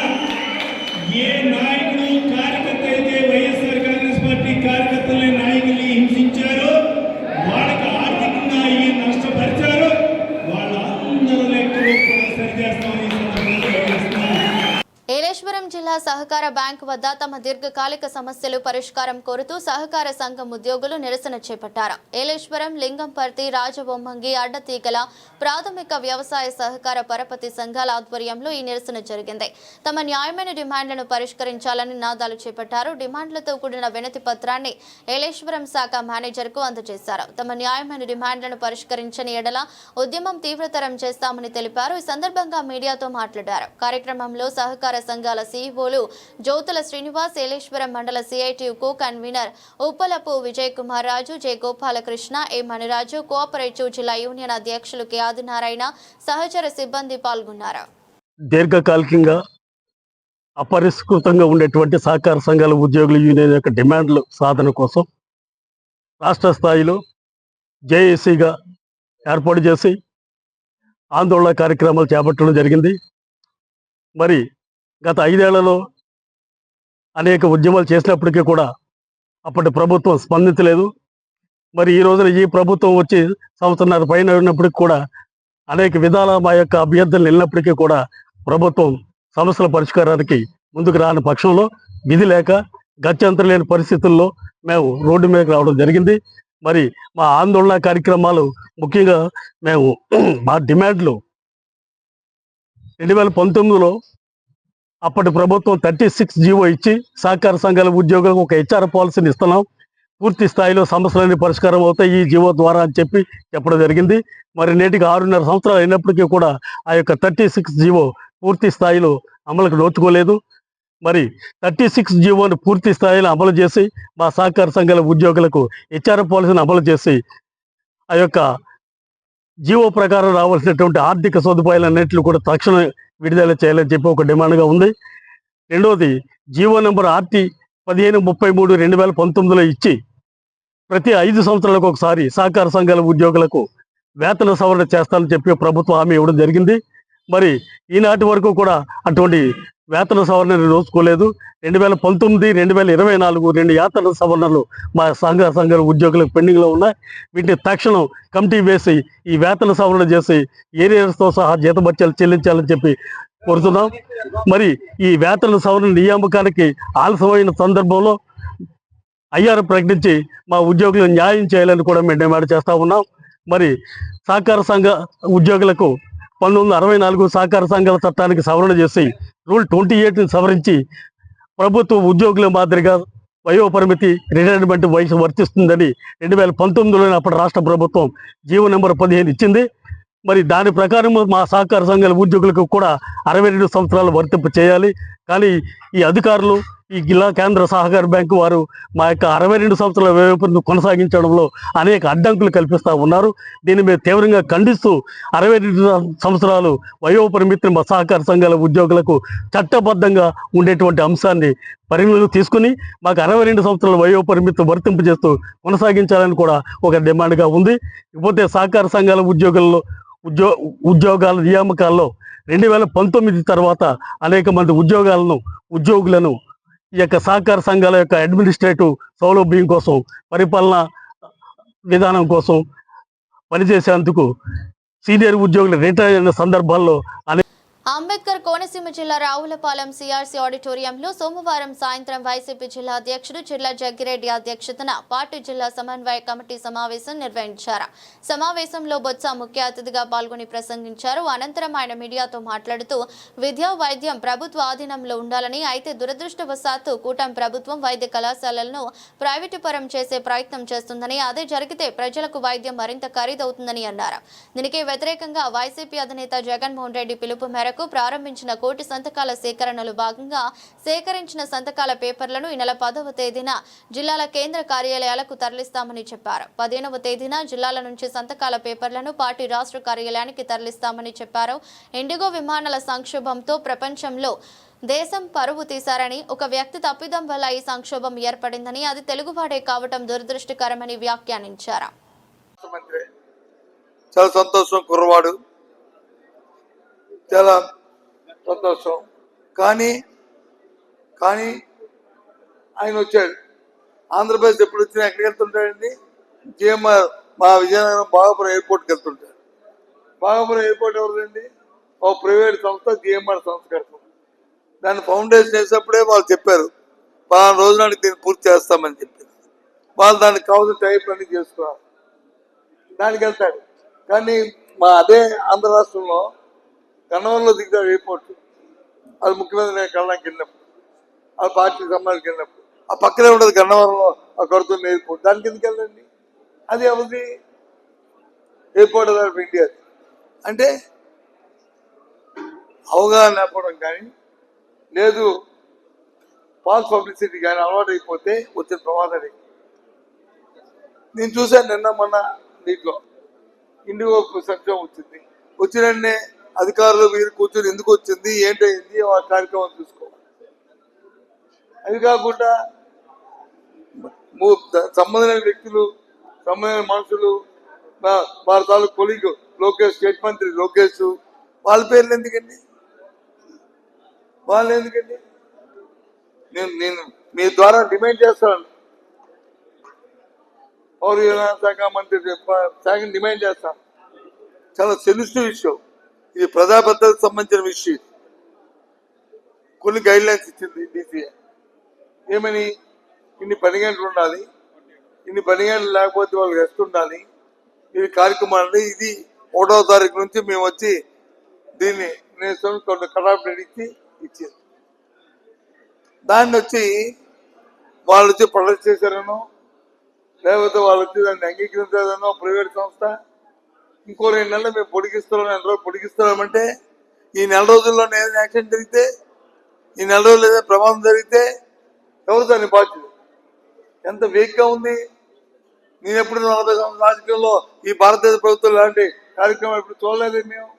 ఏ నాయకుడు కార్యకర్త అయితే వైఎస్ఆర్ కాంగ్రెస్ పార్టీ కార్యకర్తలనే నాయకుల్ని హింసించారో, వాళ్ళకి ఆర్థికంగా ఈ నష్టపరిచారో వాళ్ళందరూ లెక్కలు కూడా సరిచేస్తామని ఏలేశ్వరం జిల్లా సహకార బ్యాంకు వద్ద తమ దీర్ఘకాలిక సమస్యలు పరిష్కారం కోరుతూ సహకార సంఘం ఉద్యోగులు నిరసన చేపట్టారు. ఏలేశ్వరం, లింగంపర్తి, రాజబొమ్మంగి, అడ్డతీగల ప్రాథమిక వ్యవసాయ సహకార పరపతి సంఘాల ఆధ్వర్యంలో ఈ నిరసన జరిగింది. తమ న్యాయమైన డిమాండ్లను పరిష్కరించాలని నినాదాలు చేపట్టారు. డిమాండ్లతో కూడిన వినతి పత్రాన్ని ఏలేశ్వరం శాఖ మేనేజర్కు అందజేశారు. తమ న్యాయమైన డిమాండ్లను పరిష్కరించని ఎడల ఉద్యమం తీవ్రతరం చేస్తామని తెలిపారు. ఈ సందర్భంగా మీడియాతో మాట్లాడారు. కార్యక్రమంలో సహకార సంఘాల సీఈఓలు జ్యోతుల శ్రీనివాస్, ఏలేశ్వరం మండల CITU co convener Uppalapu Vijay Kumar Raju, J Gopalakrishna, A Maniraju, cooperative జిల్లా యూనియన్ అధ్యక్షులు కె ఆదినారాయణ, సహచర సిబ్బంది పాల్గొన్నారు. దీర్ఘకాలికంగా అపరిష్కృతంగా ఉండేటువంటి సహకార సంఘాల ఉద్యోగుల యూనియన్ యొక్క డిమాండ్లు సాధన కోసం రాష్ట్ర స్థాయిలో జేఏసీగా ఏర్పాటు చేసి ఆందోళన కార్యక్రమాలు చేపట్టడం జరిగింది. మరి గత 5 ఏళ్లలో అనేక ఉద్యమాలు చేసినప్పటికీ కూడా అప్పటి ప్రభుత్వం స్పందించలేదు. మరి ఈ రోజున ఈ ప్రభుత్వం వచ్చి సంవత్సరాల పైన ఉన్నప్పటికీ కూడా అనేక విధాల మా యొక్క అభ్యర్థులు వెళ్ళినప్పటికీ కూడా ప్రభుత్వం సమస్యల పరిష్కారానికి ముందుకు రాని పక్షంలో విధి లేక గత్యంతరం లేని పరిస్థితుల్లో మేము రోడ్డు మీదకి రావడం జరిగింది. మరి మా ఆందోళన కార్యక్రమాలు ముఖ్యంగా మేము మా డిమాండ్లు 2019లో అప్పటి ప్రభుత్వం 36 జీవో ఇచ్చి సహకార సంఘాల ఉద్యోగులకు ఒక హెచ్ఆర్ పాలసీని ఇస్తున్నాం, పూర్తి స్థాయిలో సమస్యలన్నీ పరిష్కారం అవుతాయి ఈ జీవో ద్వారా అని చెప్పడం జరిగింది. మరి నేటికి 6.5 సంవత్సరాలు అయినప్పటికీ కూడా ఆ యొక్క 36 జీవో పూర్తి స్థాయిలో అమలుకు నోచుకోలేదు. మరి 36 జీవోను పూర్తి స్థాయిలో అమలు చేసి మా సహకార సంఘాల ఉద్యోగులకు హెచ్ఆర్ పాలసీని అమలు చేసి ఆ యొక్క జీవో ప్రకారం రావాల్సినటువంటి ఆర్థిక సదుపాయాలన్నింటినీ కూడా తక్షణం విడుదల చేయాలని చెప్పి ఒక డిమాండ్గా ఉంది. రెండవది, జీవో నెంబర్ RT 1533 2019లో ఇచ్చి ప్రతి 5 సంవత్సరాలకు ఒకసారి సహకార సంఘాల ఉద్యోగులకు వేతన సవరణ చేస్తానని చెప్పి ప్రభుత్వం హామీ ఇవ్వడం జరిగింది. మరి ఈనాటి వరకు కూడా అటువంటి వేతన సవరణను నోచుకోలేదు. 2019, 2024 2 వేతన సవరణలు మా సంఘాల ఉద్యోగులకు పెండింగ్లో ఉన్నాయి. వీటిని తక్షణం కమిటీ వేసి ఈ వేతన సవరణ చేసి ఏరియర్స్తో సహా జీతభత్యాలు చెల్లించాలని చెప్పి కోరుతున్నాం. మరి ఈ వేతన సవరణ నియామకానికి ఆలస్యమైన సందర్భంలో ఐఆర్ ప్రకటించి మా ఉద్యోగులకు న్యాయం చేయాలని కూడా మేము డిమాండ్ చేస్తూ ఉన్నాం. మరి సహకార సంఘ ఉద్యోగులకు 1964 సహకార సంఘాల చట్టానికి సవరణ చేసి రూల్ 28ని సవరించి ప్రభుత్వ ఉద్యోగుల మాదిరిగా వయోపరిమితి రిటైర్మెంట్ వయసు వర్తిస్తుందని 2019లోనే అప్పటి రాష్ట్ర ప్రభుత్వం జీవో నెంబర్ 15 ఇచ్చింది. మరి దాని ప్రకారం మా సహకార సంఘాల ఉద్యోగులకు కూడా 62 సంవత్సరాలు వర్తింపు చేయాలి. కానీ ఈ అధికారులు, ఈ జిల్లా కేంద్ర సహకార బ్యాంకు వారు మా యొక్క 62 సంవత్సరాల వయోపరిమితిని కొనసాగించడంలో అనేక అడ్డంకులు కల్పిస్తూ ఉన్నారు. దీన్ని మేము తీవ్రంగా ఖండిస్తూ 62 సంవత్సరాలు వయోపరిమితిని మా సహకార సంఘాల ఉద్యోగులకు చట్టబద్ధంగా ఉండేటువంటి అంశాన్ని పరిగణలోకి తీసుకుని మాకు 62 సంవత్సరాల వయోపరిమితి వర్తింపు చేస్తూ కొనసాగించాలని కూడా ఒక డిమాండ్గా ఉంది. ఇకపోతే సహకార సంఘాల ఉద్యోగాల నియామకాల్లో 2019 తర్వాత అనేక మంది ఉద్యోగులను ఈ యొక్క సహకార సంఘాల యొక్క అడ్మినిస్ట్రేటివ్ సౌలభ్యం కోసం, పరిపాలన విధానం కోసం పనిచేసేందుకు సీనియర్ ఉద్యోగులు రిటైర్ అయిన సందర్భాల్లో అంబేద్కర్ కోనసీమ జిల్లా రావులపాలెం సిఆర్సీ ఆడిటోరియంలో సోమవారం సాయంత్రం వైసీపీ జిల్లా అధ్యక్షుడు చిర్ల జగ్గిరెడ్డి అధ్యక్షతన పార్టీ జిల్లా సమన్వయ కమిటీ సమావేశం నిర్వహించారు. సమావేశంలో బొత్స ముఖ్య అతిథిగా పాల్గొని ప్రసంగించారు. అనంతరం ఆయన మీడియాతో మాట్లాడుతూ విద్య, వైద్యం ప్రభుత్వ ఆధీనంలో ఉండాలని, అయితే దురదృష్టవశాత్తు కూటమి ప్రభుత్వం వైద్య కళాశాలలను ప్రైవేటు పరం చేసే ప్రయత్నం చేస్తుందని, అదే జరిగితే ప్రజలకు వైద్యం మరింత ఖరీదవుతుందని అన్నారు. దీనికి వ్యతిరేకంగా వైసీపీ అధినేత జగన్మోహన్ రెడ్డి పిలుపు మేరకు ప్రారంభించిన కోటి సంతకాల సేకరణలో భాగంగా సేకరించిన సంతకాల పేపర్లను ఈ నెల 10వ తేదీన జిల్లాల కేంద్ర కార్యాలయాలకు తరలిస్తామని చెప్పారు. 15వ తేదీన జిల్లాల నుంచి సంతకాల పేపర్లను పార్టీ రాష్ట్ర కార్యాలయానికి తరలిస్తామని చెప్పారు. ఇండిగో విమానాల సంక్షోభంతో ప్రపంచంలో దేశం పరువు తీశారని, ఒక వ్యక్తి తప్పిదం వల్ల ఈ సంక్షోభం ఏర్పడిందని, అది తెలుగువాడే కావటం దురదృష్టకరమని వ్యాఖ్యానించారు. చాలా సంతోషం, కుర్రవాడు, చాలా సంతోషం. కానీ ఆయన వచ్చాడు. ఆంధ్రప్రదేశ్ ఎప్పుడు వచ్చినా ఎక్కడికి వెళ్తుంటాడండి? జిఎంఆర్ మా విజయనగరం బాగాపురం ఎయిర్పోర్ట్కి వెళ్తుంటాడు. బాగాపురం ఎయిర్పోర్ట్ ఎవరిదండి? ఓ ప్రైవేట్ సంస్థ జిఎంఆర్ సంస్థ కడుతుంది. దాన్ని ఫౌండేషన్ వేసినప్పుడే వాళ్ళు చెప్పారు పలానా రోజు నాటికి దీన్ని పూర్తి చేస్తామని చెప్పి వాళ్ళు దానికి కావాల్సిన టైప్ అన్ని చేసుకున్నారు, దానికి వెళ్తాడు. కానీ మా అదే ఆంధ్ర రాష్ట్రంలో గన్నవరంలో దిగుతాడు ఎయిర్పోర్ట్, అది ముఖ్యమంత్రి నేను కళ్ళకి వెళ్ళినప్పుడు, ఆ పార్టీ సమాజానికి వెళ్ళినప్పుడు ఆ పక్కనే ఉండదు గన్నవరంలో ఆ కడుతున్న ఎయిర్పోర్ట్, దానికి ఎందుకు వెళ్ళండి? అది ఎవరిది? Airport of India. అంటే అవగాహన లేకపోవడం కానీ లేదు ఫాల్స్ పబ్లిసిటీ కానీ అలవాటు అయిపోతే వచ్చిన ప్రమాదాన్ని నేను చూశాను. నిన్న మొన్న దీంట్లో ఇండిగో సంక్షేమం వచ్చింది, వచ్చినన్నే అధికారులు మీరు కూర్చొని ఎందుకు వచ్చింది ఏంటైంది ఆ కార్యక్రమం చూసుకోవాలి. అది కాకుండా సంబంధమైన వ్యక్తులు సంబంధమైన మనుషులు వారి తాలూకు కొలీగ్ లోకేష్, స్టేట్ మంత్రి లోకేష్, వాళ్ళ పేర్లు ఎందుకండి? వాళ్ళు ఎందుకండి? నేను మీ ద్వారా డిమాండ్ చేస్తాను, పౌర విమాన శాఖ మంత్రి శాఖను డిమాండ్ చేస్తాను. చాలా సెన్సిటివ్ ఇష్యూ ఇది, ప్రజాభద్రతకు సంబంధించిన విషయం. కొన్ని గైడ్ లైన్స్ ఇచ్చింది డీసీఏ, ఏమని ఇన్ని 10 గంటలు ఉండాలి, ఇన్ని 10 గంటలు లేకపోతే వాళ్ళకి రెస్ట్ ఉండాలి, ఇది కార్యక్రమాలు. ఇది 1వ తారీఖు నుంచి మేము వచ్చి దీన్ని నేను కొన్ని కటాఫ్ ఇచ్చింది. దాన్ని వచ్చి వాళ్ళు వచ్చి ప్రొడక్ట్ చేశారనో లేకపోతే వాళ్ళు వచ్చి దాన్ని అంగీకరించారనో ప్రైవేట్ సంస్థ ఇంకో 2 నెలలు మేము పొడిగిస్తున్నాం, 2 రోజులు పొడిగిస్తున్నామంటే ఈ 4 రోజుల్లో ఏదైనా యాక్సిడెంట్ జరిగితే, ఈ 4 రోజులు ఏదైనా ప్రమాదం జరిగితే ఎవరు దాన్ని బాధ్యత? ఎంత వేగ్గా ఉంది. నేను ఎప్పుడు 40 సంవత్సరాల రాజకీయంలో ఈ భారతదేశ ప్రభుత్వం లాంటి కార్యక్రమం ఎప్పుడు చూడలేదు మేము.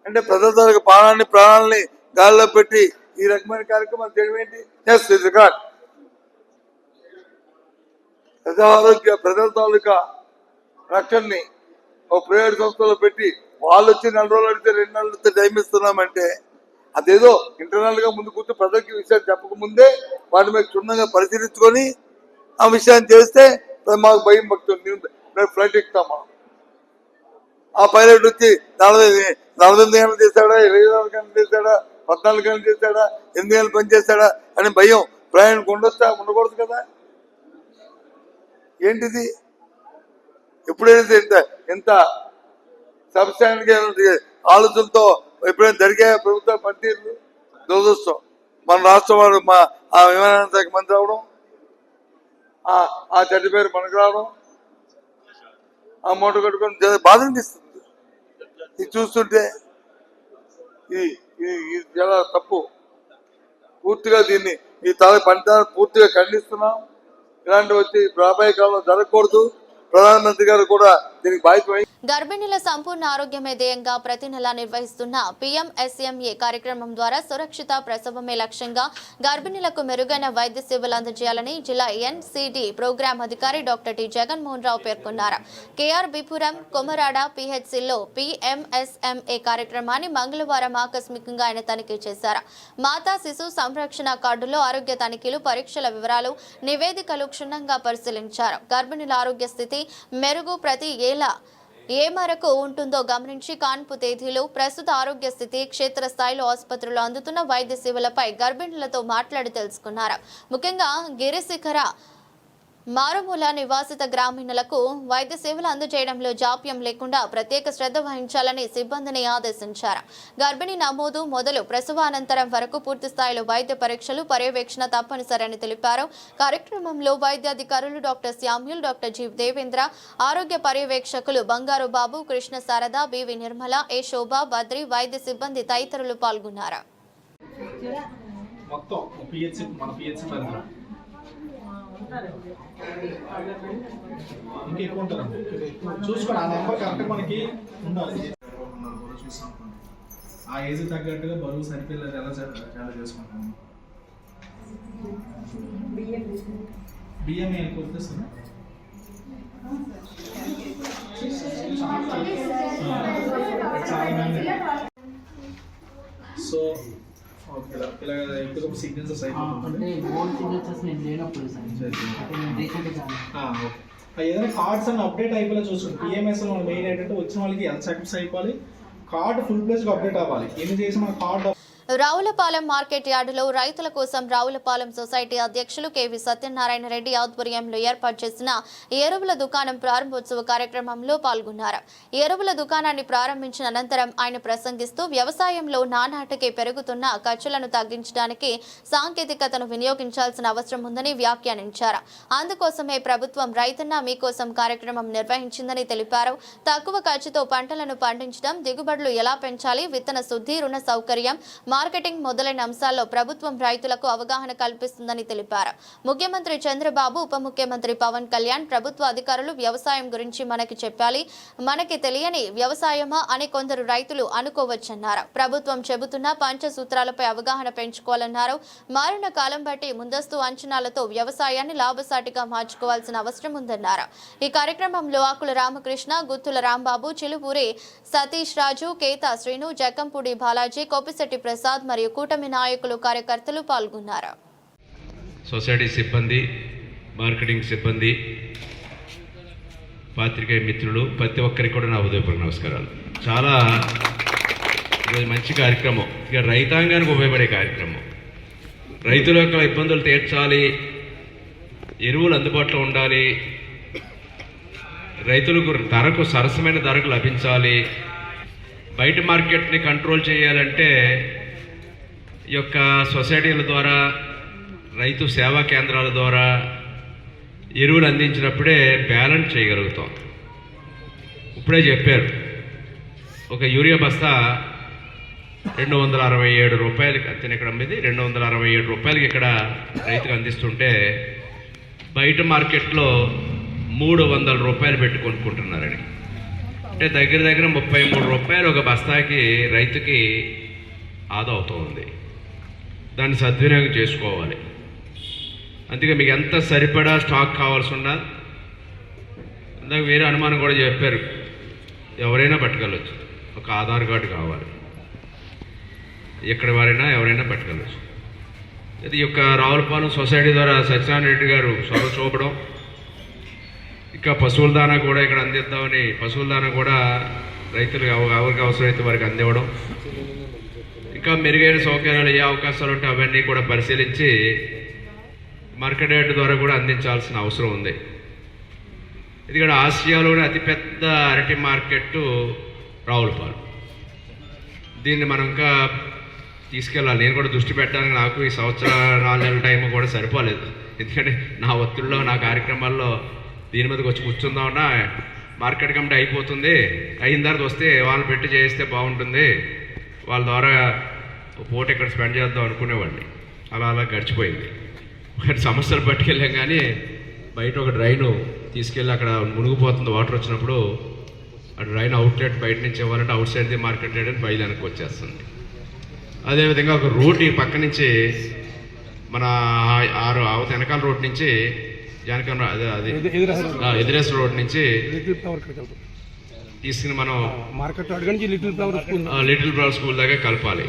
అంటే ప్రజల తాలూకు ప్రాణాలని గాలిలో పెట్టి ఈ రకమైన కార్యక్రమాలు చేయడం ఏంటి? Yes it record. ప్రజా ఆరోగ్య ప్రజల తాలూకా రక్షణని ఒక ప్రైవేట్ సంస్థలో పెట్టి వాళ్ళు వచ్చి 4 రోజులు అడిగితే 2 నెలలు టైం ఇస్తున్నామంటే అదేదో ఇంటర్నల్ గా ముందు కూర్చొని ప్రజలకి విషయాలు చెప్పకముందే వాటి మీద క్షుణ్ణంగా పరిశీలించుకొని ఆ విషయాన్ని చేస్తే మాకు భయం భక్తుంది. మేము ఫ్లైట్ ఎక్కుతామా? ఆ పైలట్ వచ్చి 48 గంటలు చేశాడా, 24 గంటలు చేశాడా, 14 గంటలు చేశాడా, 8 గంటలు పని చేశాడా అని భయం ప్రయాణికి ఉండకూడదు కదా. ఏంటిది? ఎప్పుడైతే ఇంత సబ్స్టాండ్గా ఆలోచనతో ఎప్పుడైనా జరిగే ప్రభుత్వ పనితీరు దురదృష్టం. మన రాష్ట్రం వాడు ఆ విమానయాన శాఖ మంత్రి అవడం, ఆ చెడ్డ పేరు మనకు రావడం, ఆ మూట కట్టుకొని బాధ అనిపిస్తుంది. ఇది చూస్తుంటే ఇది చాలా తప్పు. పూర్తిగా దీన్ని ఈ పనితీరు పూర్తిగా ఖండిస్తున్నాం. ఇలాంటి వచ్చి రాబోయే కాలంలో జరగకూడదు. ప్రధానమంత్రి గారు కూడా దీనికి బాధ్యత. గర్భిణీల సంపూర్ణ ఆరోగ్యమే ధ్యేయంగా ప్రతి నెలా నిర్వహిస్తున్న PMSMA కార్యక్రమం ద్వారా సురక్షిత ప్రసవమే లక్ష్యంగా గర్భిణీలకు మెరుగైన వైద్య సేవలు అందజేయాలని జిల్లా NCD ప్రోగ్రాం అధికారి డాక్టర్ టి జగన్మోహన్ రావు పేర్కొన్నారు. KRBపురం కొమరాడ PHCలో PMSMA కార్యక్రమాన్ని మంగళవారం ఆకస్మికంగా ఆయన తనిఖీ చేశారు. మాతా శిశు సంరక్షణ కార్డులో ఆరోగ్య తనిఖీలు, పరీక్షల వివరాలు, నివేదికలు క్షుణ్ణంగా పరిశీలించారు. గర్భిణీల ఆరోగ్య స్థితి మెరుగు ప్రతి ఏళ్ల ఏ మేరకు ఉంటుందో గమనించి కాన్పు తేదీలు, ప్రస్తుత ఆరోగ్య స్థితి, క్షేత్రస్థాయిలో ఆసుపత్రులు అందుతున్న వైద్య సేవలపై గర్భిణులతో మాట్లాడి తెలుసుకున్నారు. ముఖ్యంగా గిరిశిఖర మారుమూల నివాసిత గ్రామీణులకు వైద్య సేవలు అందజేయడంలో జాప్యం లేకుండా ప్రత్యేక శ్రద్ధ వహించాలని సిబ్బందిని ఆదేశించారు. గర్భిణీ నమోదు మొదలు ప్రసవానంతరం వరకు పూర్తి స్థాయిలో వైద్య పరీక్షలు, పర్యవేక్షణ తప్పనిసరని తెలిపారు. కార్యక్రమంలో వైద్యాధికారులు doctor Samuel, doctor G Devendra, ఆరోగ్య పర్యవేక్షకులు బంగారు బాబు, కృష్ణ శారద, బివి నిర్మల, ఏ శోభ, బద్రి, వైద్య సిబ్బంది తదితరులు పాల్గొన్నారు. ఇంకెక్కువ ఉంటారండి చూసుకోండి. ఆ నెంబర్ కరెక్ట్ మనకి ఉండాలి. ఆ ఏజ్ తగ్గట్టుగా బరువు సరిపోయేది ఎలా చేసుకుంటాము. బియ్యం వెళ్ళిపోతే సో సిగ్నేచర్స్ ఏదైనా కార్డ్స్ అన్న అప్డేట్ అయిపోయి చూసుకోండి. PMS మెయిన్ ఏంటంటే వచ్చిన వాళ్ళకి హెల్త్ చెకప్స్ అయిపోవాలి, కార్డ్ ఫుల్ ప్లేస్ అప్డేట్ అవ్వాలి. ఎన్ని చేసి మన కార్డ్ రావులపాలెం మార్కెట్ యార్డులో రైతుల కోసం రావులపాలెం సొసైటీ అధ్యక్షులు కెవి సత్యనారాయణ రెడ్డి ఆధ్వర్యంలో ఏర్పాటు చేసిన ఎరువుల దుకాణం ప్రారంభోత్సవ కార్యక్రమంలో పాల్గొన్నారు. ఎరువుల దుకాణాన్ని ప్రారంభించిన అనంతరం ఆయన ప్రసంగిస్తూ వ్యవసాయంలో నానాటికి పెరుగుతున్న ఖర్చులను తగ్గించడానికి సాంకేతికతను వినియోగించాల్సిన అవసరం ఉందని వ్యాఖ్యానించారు. అందుకోసమే ప్రభుత్వం రైతన్న మీకోసం కార్యక్రమం నిర్వహించిందని తెలిపారు. తక్కువ ఖర్చుతో పంటలను పండించడం, దిగుబడులు ఎలా పెంచాలి, విత్తన శుద్ధి, రుణ సౌకర్యం, మార్కెటింగ్ మొదలైన అంశాల్లో ప్రభుత్వం రైతులకు అవగాహన కల్పిస్తుందని తెలిపారు. ముఖ్యమంత్రి చంద్రబాబు, ఉప ముఖ్యమంత్రి పవన్ కళ్యాణ్, ప్రభుత్వ అధికారులు వ్యవసాయం గురించి మనకి చెప్పాలి, మనకి తెలియని వ్యవసాయమా అని కొందరు రైతులు అనుకోవచ్చన్నారు. ప్రభుత్వం చెబుతున్న పంచసూత్రాలపై అవగాహన పెంచుకోవాలన్నారు. మారిన కాలం బట్టి ముందస్తు అంచనాలతో వ్యవసాయాన్ని లాభసాటిగా మార్చుకోవాల్సిన అవసరం ఉందన్నారు. ఈ కార్యక్రమంలో ఆకుల రామకృష్ణ, గుత్తుల రాంబాబు, చిలుపూరి సతీష్ రాజు, కేతా శ్రీను, జక్కంపూడి బాలాజీ, కోపిశెట్టి ప్రసాద్ మరియు కూటమి నాయకులు, కార్యకర్తలు పాల్గొన్నారు. సొసైటీ సిబ్బంది, మార్కెటింగ్ సిబ్బంది, పాత్రికేయ మిత్రులు, ప్రతి ఒక్కరికి కూడా నా ఉదయపూర్వక నమస్కారాలు. చాలా మంచి కార్యక్రమం, ఇక రైతాంగానికి ఉపయోగపడే కార్యక్రమం. రైతుల యొక్క ఇబ్బందులు తీర్చాలి, ఎరువులు అందుబాటులో ఉండాలి, రైతులకు ధరకు సరసమైన ధరకు లభించాలి, బయట మార్కెట్ని కంట్రోల్ చేయాలంటే ఈ యొక్క సొసైటీల ద్వారా, రైతు సేవా కేంద్రాల ద్వారా ఎరువులు అందించినప్పుడే బ్యాలెన్స్ చేయగలుగుతాం. ఇప్పుడే చెప్పారు, ఒక యూరియా బస్తా 267 రూపాయలకి అతను ఇక్కడ అమ్మేది 267 రూపాయలకి ఇక్కడ రైతుకు అందిస్తుంటే బయట మార్కెట్లో 300 రూపాయలు పెట్టి కొనుక్కుంటున్నారని. అంటే దగ్గర 33 రూపాయలు ఒక బస్తాకి రైతుకి ఆదా అవుతుంది. దాన్ని సద్వినియోగం చేసుకోవాలి. అందుకే మీకు ఎంత సరిపడా స్టాక్ కావాల్సి ఉన్నా, ఇందాక వేరే అనుమానం కూడా చెప్పారు, ఎవరైనా పట్టుకెళ్ళచ్చు, ఒక ఆధార్ కార్డు కావాలి, ఎక్కడి వారైనా ఎవరైనా పట్టుకెళ్ళచ్చు. ఇది యొక్క రావులపాలెం సొసైటీ ద్వారా సత్యనారాయణ రెడ్డి గారు చొరవ చూపడం, ఇంకా పశువుల దానా కూడా ఇక్కడ అందిద్దామని పశువుల దానా కూడా రైతులకు ఎవరికి అవసరమైతే వారికి అందివ్వడం, ఇంకా మెరుగైన సౌకర్యాలు ఏ అవకాశాలు ఉంటే అవన్నీ కూడా పరిశీలించి మార్కెట్ యార్డ్ ద్వారా కూడా అందించాల్సిన అవసరం ఉంది. ఇది కూడా ఆసియాలోనే అతిపెద్ద అరటి మార్కెట్ రావులపాలెం. దీన్ని మనం ఇంకా తీసుకెళ్ళాలి. నేను కూడా దృష్టి పెట్టడానికి నాకు ఈ సంవత్సరం 4 నెలల టైం కూడా సరిపోలేదు. ఎందుకంటే నా ఒత్తిడిలో, నా కార్యక్రమాల్లో దీని మీదకి వచ్చి కూర్చుందామన్నా మార్కెట్ కమిటీ అయిపోతుంది, అయిన తర్వాత వస్తే వాళ్ళు పెట్టి చేస్తే బాగుంటుంది, వాళ్ళ ద్వారా పూట ఇక్కడ స్పెండ్ చేద్దాం అనుకునేవాడిని. అలా గడిచిపోయింది. సమస్యలు పట్టుకెళ్ళాం, కానీ బయట ఒక డ్రైను తీసుకెళ్ళి అక్కడ మునిగిపోతుంది వాటర్ వచ్చినప్పుడు, ఆ డ్రైన్ అవుట్లెట్ బయట నుంచి ఇవ్వాలంటే out side the market rate అని వెనక్కి వచ్చేస్తుంది. అదేవిధంగా ఒక రోడ్ ఈ పక్క నుంచి మన వెనకాల రోడ్ నుంచి జానకం అది ఎదిరేస్ రోడ్ నుంచి తీసుకుని మనం లిటిల్ ఫ్లవర్ స్కూల్ దగ్గర కలపాలి.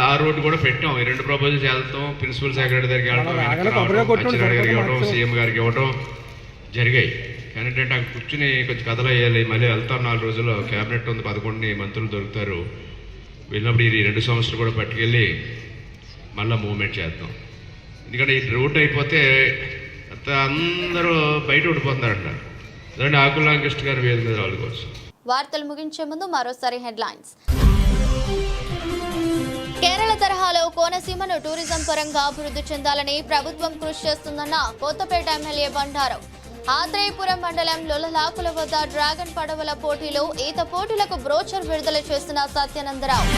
ఆ రోడ్డు కూడా పెట్టాం. ఈ 2 ప్రపోజల్స్ వెళ్తాం, ప్రిన్సిపల్ సెక్రటరీ దగ్గరికి వెళ్ళడం, గారికి ఇవ్వడం, సీఎం గారికి ఇవ్వడం జరిగాయి. కానీ ఏంటంటే అక్కడ కూర్చుని కొంచెం కథలు వేయాలి, మళ్ళీ వెళ్తాం 4 రోజుల్లో. క్యాబినెట్ ఉంది, 11 మంత్రులు దొరుకుతారు. వెళ్ళినప్పుడు ఈ 2 సంవత్సరాలు కూడా పట్టుకెళ్ళి మళ్ళీ మూవ్మెంట్ చేద్దాం. ఎందుకంటే ఈ రోడ్ అయిపోతే అందరూ బయట ఉండిపోతున్నారంట. అదంటే ఆకుల రామకృష్ణ గారి వేదిక మీద రాలుకోవచ్చు. వార్తలు ముగించే ముందు మరోసారి హెడ్లైన్స్. కేరళ తరహాలో కోనసీమను టూరిజం పరంగా అభివృద్ధి చెందాలని ప్రభుత్వం కృషి చేస్తుందన్న కొత్తపేట ఎమ్మెల్యే బండారు. ఆత్రేయపురం మండలం లొలలాకుల వద్ద డ్రాగన్ పడవల పోటీలో ఈత పోటీలకు బ్రోచర్ విడుదల చేసిన సత్యానందరావు.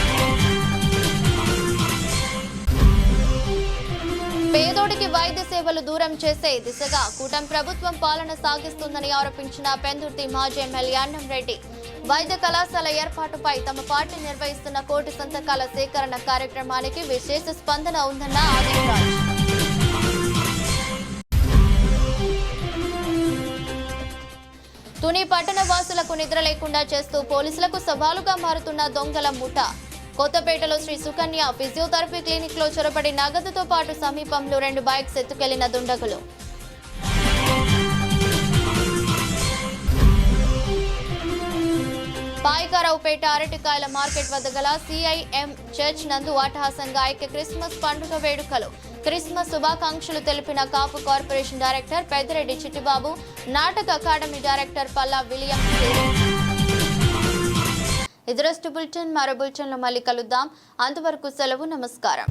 పేదోడికి వైద్య సేవలు దూరం చేసే దిశగా కూటమి ప్రభుత్వం పాలన సాగిస్తుందని ఆరోపించిన పెందుర్తి మాజీ ఎమ్మెల్యే అన్నంరెడ్డి. వైద్య కళాశాల ఏర్పాటుపై తమ పార్టీ నిర్వహిస్తున్న 1 కోటి సంతకాల సేకరణ కార్యక్రమానికి విశేష స్పందన ఉందన్న ఆదిరాజ్. తుని పట్టణ వాసులకు నిద్ర లేకుండా చేస్తూ పోలీసులకు సవాలుగా మారుతున్న దొంగల ముఠా. కొత్తపేటలో శ్రీ సుకన్య ఫిజియోథెరపీ క్లినిక్ లో చొరబడి నగదుతో పాటు సమీపంలో 2 బైక్స్ ఎత్తుకెళ్లిన దుండగులు. పాయికారావుపేట అరటికాయల మార్కెట్ వద్ద గల CIM చర్చ్ నందు అట్టహాసంగా ఐక్య క్రిస్మస్ పండుగ వేడుకలు. క్రిస్మస్ శుభాకాంక్షలు తెలిపిన కాపు కార్పొరేషన్ డైరెక్టర్ పెద్దిరెడ్డి చిట్టిబాబు, నాటక అకాడమీ డైరెక్టర్ పల్లా విలియం. ఇదరస్ట్ బులెటిన్, మరో బులెటిన్లో మళ్ళీ కలుద్దాం. అంతవరకు సెలవు, నమస్కారం.